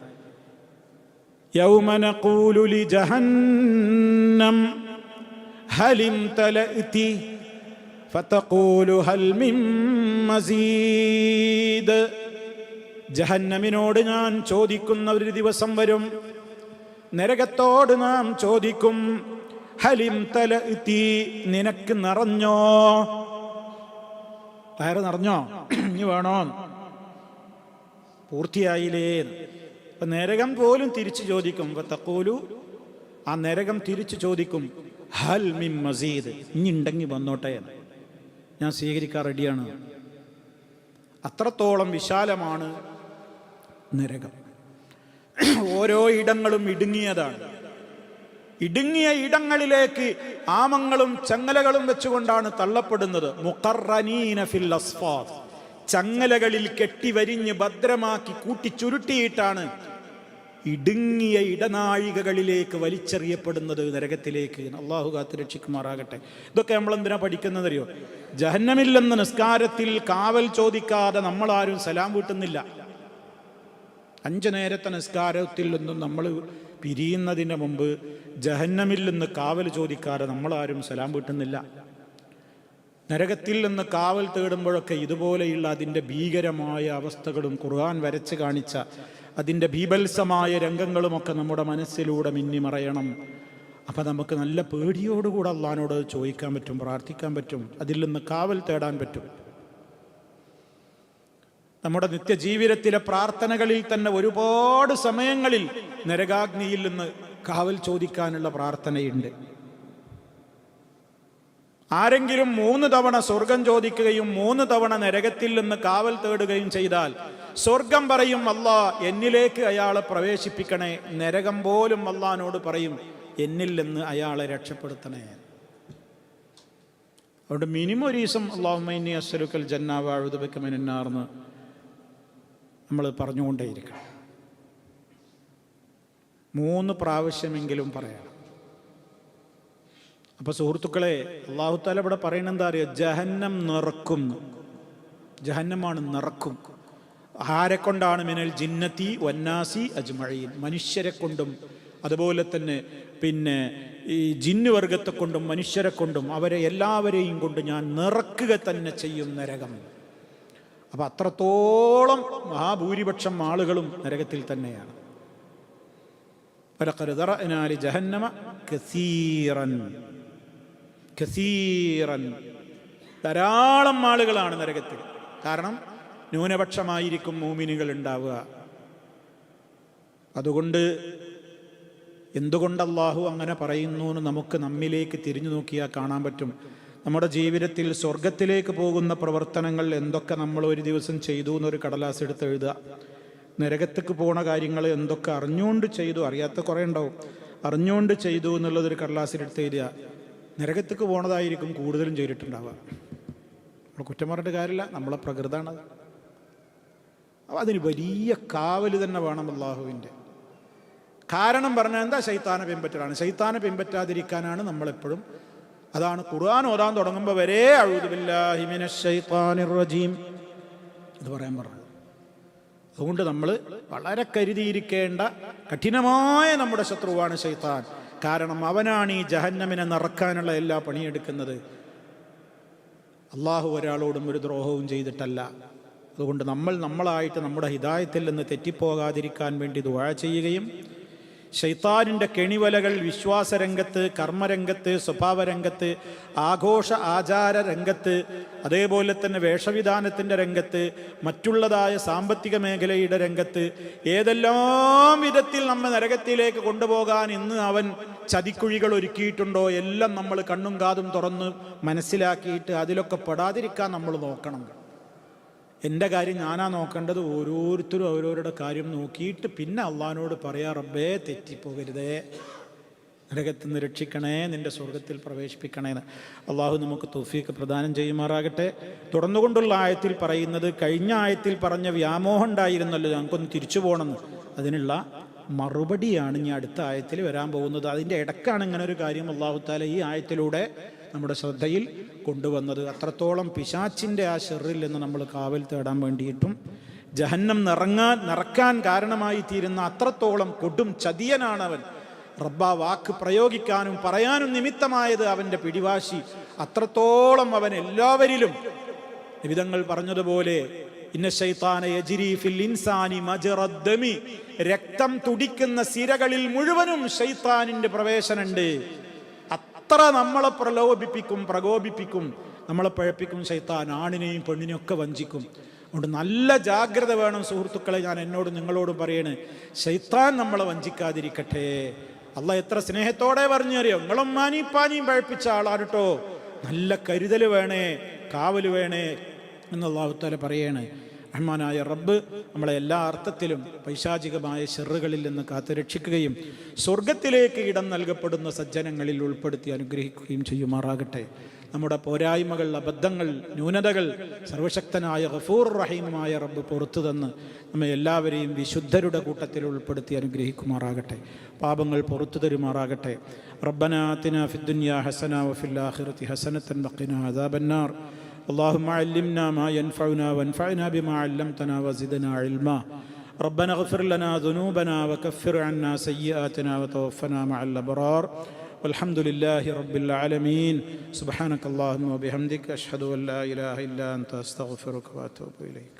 യൗമ നഖൂലു ലി ജഹന്നം ഹലിം തലഅതി ഫതഖൂലു ഹൽ മിൻ മസീദ്. ജഹന്നമിനോട് ഞാൻ ചോദിക്കുന്ന ഒരു ദിവസം വരും. നരകത്തോട് നാം ചോദിക്കും, ഹലിം തലഅതി, നിനക്ക് നിറഞ്ഞോ? വയറ് നിറഞ്ഞോ? ഇനി വേണോ? പൂർത്തിയായില്ലേ? അപ്പൊ നരകം പോലും തിരിച്ചു ചോദിക്കും. തഖൂലു, ആ നരകം തിരിച്ചു ചോദിക്കും, ഹൽ മിൻ മസീദ്, ഇനി ഉണ്ടെങ്കിൽ വന്നോട്ടെ, ഞാൻ സ്വീകരിക്കാൻ റെഡിയാണ്. അത്രത്തോളം വിശാലമാണ് നരകം. ഓരോ ഇടങ്ങളും ഇടുങ്ങിയതാണ്. ഇടുങ്ങിയ ഇടങ്ങളിലേക്ക് ആമങ്ങളും ചങ്ങലകളും വെച്ചുകൊണ്ടാണ് തള്ളപ്പെടുന്നത്. മുഖറനീന ഫിൽ അസ്ഫാദ്, ചങ്ങലകളിൽ കെട്ടിവരിഞ്ഞ് ഭദ്രമാക്കി കൂട്ടിച്ചുരുട്ടിയിട്ടാണ് ഇടുങ്ങിയ ഇടനാഴികകളിലേക്ക് വലിച്ചെറിയപ്പെടുന്നത്, നരകത്തിലേക്ക്. അള്ളാഹു കാത്ത് രക്ഷിക്കുമാറാകട്ടെ. ഇതൊക്കെ നമ്മൾ എന്തിനാ പഠിക്കുന്നതറിയോ? ജഹന്നമില്ലെന്ന് നിസ്കാരത്തിൽ കാവൽ ചോദിക്കാതെ നമ്മളാരും സലാം വീട്ടുന്നില്ല. 5 നേരത്തെ നിസ്കാരത്തിൽ നിന്നും നമ്മൾ പിരിയുന്നതിന് മുമ്പ് ജഹന്നമിൽ നിന്ന് കാവൽ ചോദിക്കാതെ നമ്മളാരും സലാം വീട്ടുന്നില്ല. നരകത്തിൽ നിന്ന് കാവൽ തേടുമ്പോഴൊക്കെ ഇതുപോലെയുള്ള അതിൻ്റെ ഭീകരമായ അവസ്ഥകളും ഖുർആൻ വരച്ച് കാണിച്ച അതിൻ്റെ ബീഭത്സമായ രംഗങ്ങളുമൊക്കെ നമ്മുടെ മനസ്സിലൂടെ മിന്നിമറയണം. അപ്പം നമുക്ക് നല്ല പേടിയോടുകൂടെ അള്ളാഹിനോട് ചോദിക്കാൻ പറ്റും, പ്രാർത്ഥിക്കാൻ പറ്റും, അതിൽ നിന്ന് കാവൽ തേടാൻ പറ്റും. നമ്മുടെ നിത്യജീവിതത്തിലെ പ്രാർത്ഥനകളിൽ തന്നെ ഒരുപാട് സമയങ്ങളിൽ നരകാഗ്നിയിൽ നിന്ന് കാവൽ ചോദിക്കാനുള്ള പ്രാർത്ഥനയുണ്ട്. ആരെങ്കിലും 3 തവണ സ്വർഗം ചോദിക്കുകയും 3 തവണ നരകത്തിൽ നിന്ന് കാവൽ തേടുകയും ചെയ്താൽ സ്വർഗം പറയും, അല്ലാ എന്നിലേക്ക് അയാളെ പ്രവേശിപ്പിക്കണേ. നരകം പോലും അല്ലാഹുവിനോട് പറയും, എന്നിൽ നിന്ന് അയാളെ രക്ഷപ്പെടുത്തണേ. അതുകൊണ്ട് മിനിമം ഒരു ദിവസം അല്ലാഹുമ്മ ഇന്നി അസ്അലുക്കൽ ജന്ന വഅഊദു ബിക മിനൻ നാർ എന്ന് നമ്മൾ പറഞ്ഞുകൊണ്ടേയിരിക്കണം. 3 പ്രാവശ്യമെങ്കിലും പറയണം. അപ്പൊ സുഹൃത്തുക്കളെ, അല്ലാഹു തആല ഇവിടെ പറയുന്നത് എന്താ അറിയോ? ജഹന്നം നിറക്കും. ജഹന്നമാണ് നിറക്കും. ആരെ കൊണ്ടാണ്? മിനൽ ജിന്നത്തി വന്നാസി അജ്മഈൻ, മനുഷ്യരെ കൊണ്ടും അതുപോലെ തന്നെ പിന്നെ ഈ ജിന്ന് വർഗത്തെ കൊണ്ടും മനുഷ്യരെ കൊണ്ടും അവരെ എല്ലാവരെയും കൊണ്ട് ഞാൻ നിറക്കുക തന്നെ ചെയ്യും നരകം. അപ്പം അത്രത്തോളം മഹാഭൂരിപക്ഷം ആളുകളും നരകത്തിൽ തന്നെയാണ്. വലഖദ് ദറഅനാ ലിജഹന്നമ കസീറൻ ധാരാളം ആളുകളാണ് നരകത്തിൽ. കാരണം ന്യൂനപക്ഷമായിരിക്കും മൂമിനുകൾ ഉണ്ടാവുക. അതുകൊണ്ട് എന്തുകൊണ്ട് അള്ളാഹു അങ്ങനെ പറയുന്നു എന്ന് നമുക്ക് നമ്മിലേക്ക് തിരിഞ്ഞു നോക്കിയാൽ കാണാൻ പറ്റും. നമ്മുടെ ജീവിതത്തിൽ സ്വർഗത്തിലേക്ക് പോകുന്ന പ്രവർത്തനങ്ങൾ എന്തൊക്കെ നമ്മൾ ഒരു ദിവസം ചെയ്തു എന്നൊരു കടലാസ് എടുത്ത് എഴുതുക. നരകത്തേക്ക് പോണ കാര്യങ്ങൾ എന്തൊക്കെ അറിഞ്ഞുകൊണ്ട് ചെയ്തു, അറിയാത്ത കുറേ ഉണ്ടാവും, അറിഞ്ഞുകൊണ്ട് ചെയ്തു എന്നുള്ളതൊരു കടലാസിലെടുത്ത് എഴുതുക. നരകത്തേക്ക് പോണതായിരിക്കും കൂടുതലും ചെയ്തിട്ടുണ്ടാവുക. നമ്മൾ കുറ്റം പറഞ്ഞിട്ട് കാര്യമില്ല, നമ്മളെ പ്രകൃതമാണത്. അപ്പോൾ അതിന് വലിയ കാവൽ തന്നെ വേണം അള്ളാഹുവിൻ്റെ. കാരണം പറഞ്ഞാൽ എന്താ? ശൈത്താനെ പിൻപറ്റലാണ്. ശൈത്താനെ പിൻപറ്റാതിരിക്കാനാണ് നമ്മളെപ്പോഴും. അതാണ് ഖുർആൻ ഓതാൻ തുടങ്ങുമ്പോൾ വരെ അഊദു ബില്ലാഹി മിനശ് ശൈത്താനിർ റജീം എന്ന് പറയാൻ പറഞ്ഞത്. അതുകൊണ്ട് നമ്മൾ വളരെ കരുതിയിരിക്കേണ്ട കഠിനമായ നമ്മുടെ ശത്രുവാണ് ശൈത്താൻ. കാരണം അവനാണ് ഈ ജഹന്നമിനെ നിറക്കാനുള്ള എല്ലാ പണിയെടുക്കുന്നത്. അള്ളാഹു ഒരാളോടും ഒരു ദ്രോഹവും ചെയ്തിട്ടല്ല. അതുകൊണ്ട് നമ്മളായിട്ട് നമ്മുടെ ഹിദായത്തിൽ നിന്ന് തെറ്റിപ്പോകാതിരിക്കാൻ വേണ്ടി ദുആ ചെയ്യുകയും ശൈത്താനിൻ്റെ കെണിവലകൾ വിശ്വാസരംഗത്ത്, കർമ്മരംഗത്ത്, സ്വഭാവരംഗത്ത്, ആഘോഷ ആചാര രംഗത്ത്, അതേപോലെ തന്നെ വേഷവിധാനത്തിൻ്റെ രംഗത്ത്, മറ്റുള്ളതായ സാമ്പത്തിക മേഖലയുടെ രംഗത്ത് ഏതെല്ലാം വിധത്തിൽ നമ്മെ നരകത്തിലേക്ക് കൊണ്ടുപോകാൻ ഇന്ന് അവൻ ചതിക്കുഴികൾ ഒരുക്കിയിട്ടുണ്ടോ എല്ലാം നമ്മൾ കണ്ണും കാതും തുറന്ന് മനസ്സിലാക്കിയിട്ട് അതിലൊക്കെ പെടാതിരിക്കാൻ നമ്മൾ നോക്കണം. എൻ്റെ കാര്യം ഞാനാ നോക്കേണ്ടത്. ഓരോരുത്തരും അവരവരുടെ കാര്യം നോക്കിയിട്ട് പിന്നെ അള്ളാഹിനോട് പറയാ, റബ്ബേ തെറ്റിപ്പോകരുതേ, നരകത്തിൽ നിന്ന് രക്ഷിക്കണേ, നിൻ്റെ സ്വർഗത്തിൽ പ്രവേശിപ്പിക്കണേ. അള്ളാഹു നമുക്ക് തൗഫീഖ് പ്രദാനം ചെയ്യുമാറാകട്ടെ. തുടർന്നുകൊണ്ടുള്ള ആയത്തിൽ പറയുന്നത്, കഴിഞ്ഞ ആയത്തിൽ പറഞ്ഞ വ്യാമോഹം ഉണ്ടായിരുന്നല്ലോ ഞങ്ങൾക്കൊന്ന് തിരിച്ചു പോകണമെന്ന്, അതിനുള്ള മറുപടിയാണ് ഇനി അടുത്ത ആയത്തിൽ വരാൻ പോകുന്നത്. അതിൻ്റെ ഇടക്കാണ് ഇങ്ങനെ ഒരു കാര്യം അള്ളാഹു താല ഈ ആയത്തിലൂടെ നമ്മുടെ ശ്രദ്ധയിൽ കൊണ്ടുവന്നത്. അത്രത്തോളം പിശാച്ചിൻ്റെ ആ ഷെറിൽ നിന്ന് നമ്മൾ കാവൽ തേടാൻ വേണ്ടിയിട്ടും ജഹന്നം നിറക്കാൻ കാരണമായി തീരുന്ന അത്രത്തോളം കൊടും ചതിയനാണവൻ. റബ്ബ വാക്ക് പ്രയോഗിക്കാനും പറയാനും നിമിത്തമായത് അവൻ്റെ പിടിവാശി. അത്രത്തോളം അവൻ എല്ലാവരിലും നിബിധങ്ങൾ പറഞ്ഞതുപോലെ ഇന്ന ശൈത്താന യജ്രി ഫിൽ ഇൻസാനി മജ്റദ്ദമി, രക്തം തുടിക്കുന്ന സിരകളിൽ മുഴുവനും ശൈത്താനിൻ്റെ പ്രവേശനമുണ്ട്. അത്ര നമ്മളെ പ്രകോപിപ്പിക്കും, നമ്മളെ പഴപ്പിക്കും ശൈത്താൻ. ആണിനെയും പെണ്ണിനെയും ഒക്കെ വഞ്ചിക്കും. അതുകൊണ്ട് നല്ല ജാഗ്രത വേണം സുഹൃത്തുക്കളെ. ഞാൻ എന്നോടും നിങ്ങളോടും പറയണേ, ശൈത്താൻ നമ്മളെ വഞ്ചിക്കാതിരിക്കട്ടെ. അള്ളാഹ് എത്ര സ്നേഹത്തോടെ പറഞ്ഞറിയോ, നിങ്ങളും മാനിപ്പാനിയും പഴപ്പിച്ച ആളാണ് കേട്ടോ, നല്ല കരുതൽ വേണേ, കാവൽ വേണേ എന്ന് അള്ളാഹു തആല പറയണേ. റഹ്മാനായ റബ്ബ് നമ്മളെ എല്ലാ അർത്ഥത്തിലും പൈശാചികമായ ഷെറുകളിൽ നിന്ന് കാത്തുരക്ഷിക്കുകയും സ്വർഗത്തിലേക്ക് ഇടം നൽകപ്പെടുന്ന സജ്ജനങ്ങളിൽ ഉൾപ്പെടുത്തി അനുഗ്രഹിക്കുകയും ചെയ്യുമാറാകട്ടെ. നമ്മുടെ പോരായ്മകൾ, അബദ്ധങ്ങൾ, ന്യൂനതകൾ സർവശക്തനായ ഗഫൂർ റഹീമുമായ റബ്ബ് പുറത്തു തന്ന് നമ്മെ എല്ലാവരെയും വിശുദ്ധരുടെ കൂട്ടത്തിൽ ഉൾപ്പെടുത്തി അനുഗ്രഹിക്കുമാറാകട്ടെ. പാപങ്ങൾ പുറത്തു തരുമാറാകട്ടെ. റബ്ബനാ ആതിനാ ഫിദ്ദുനിയാ ഹസന വഫിൽ ആഖിറതി ഹസനതൻ വഖിനാ അദാബന്നാർ. اللهم علمنا ما ينفعنا وانفعنا بما علمتنا وزدنا علما. ربنا اغفر لنا ذنوبنا وكفر عنا سيئاتنا وتوفنا مع الأبرار. والحمد لله رب العالمين. سبحانك اللهم وبحمدك أشهد أن لا إله إلا أنت أستغفرك وأتوب إليك.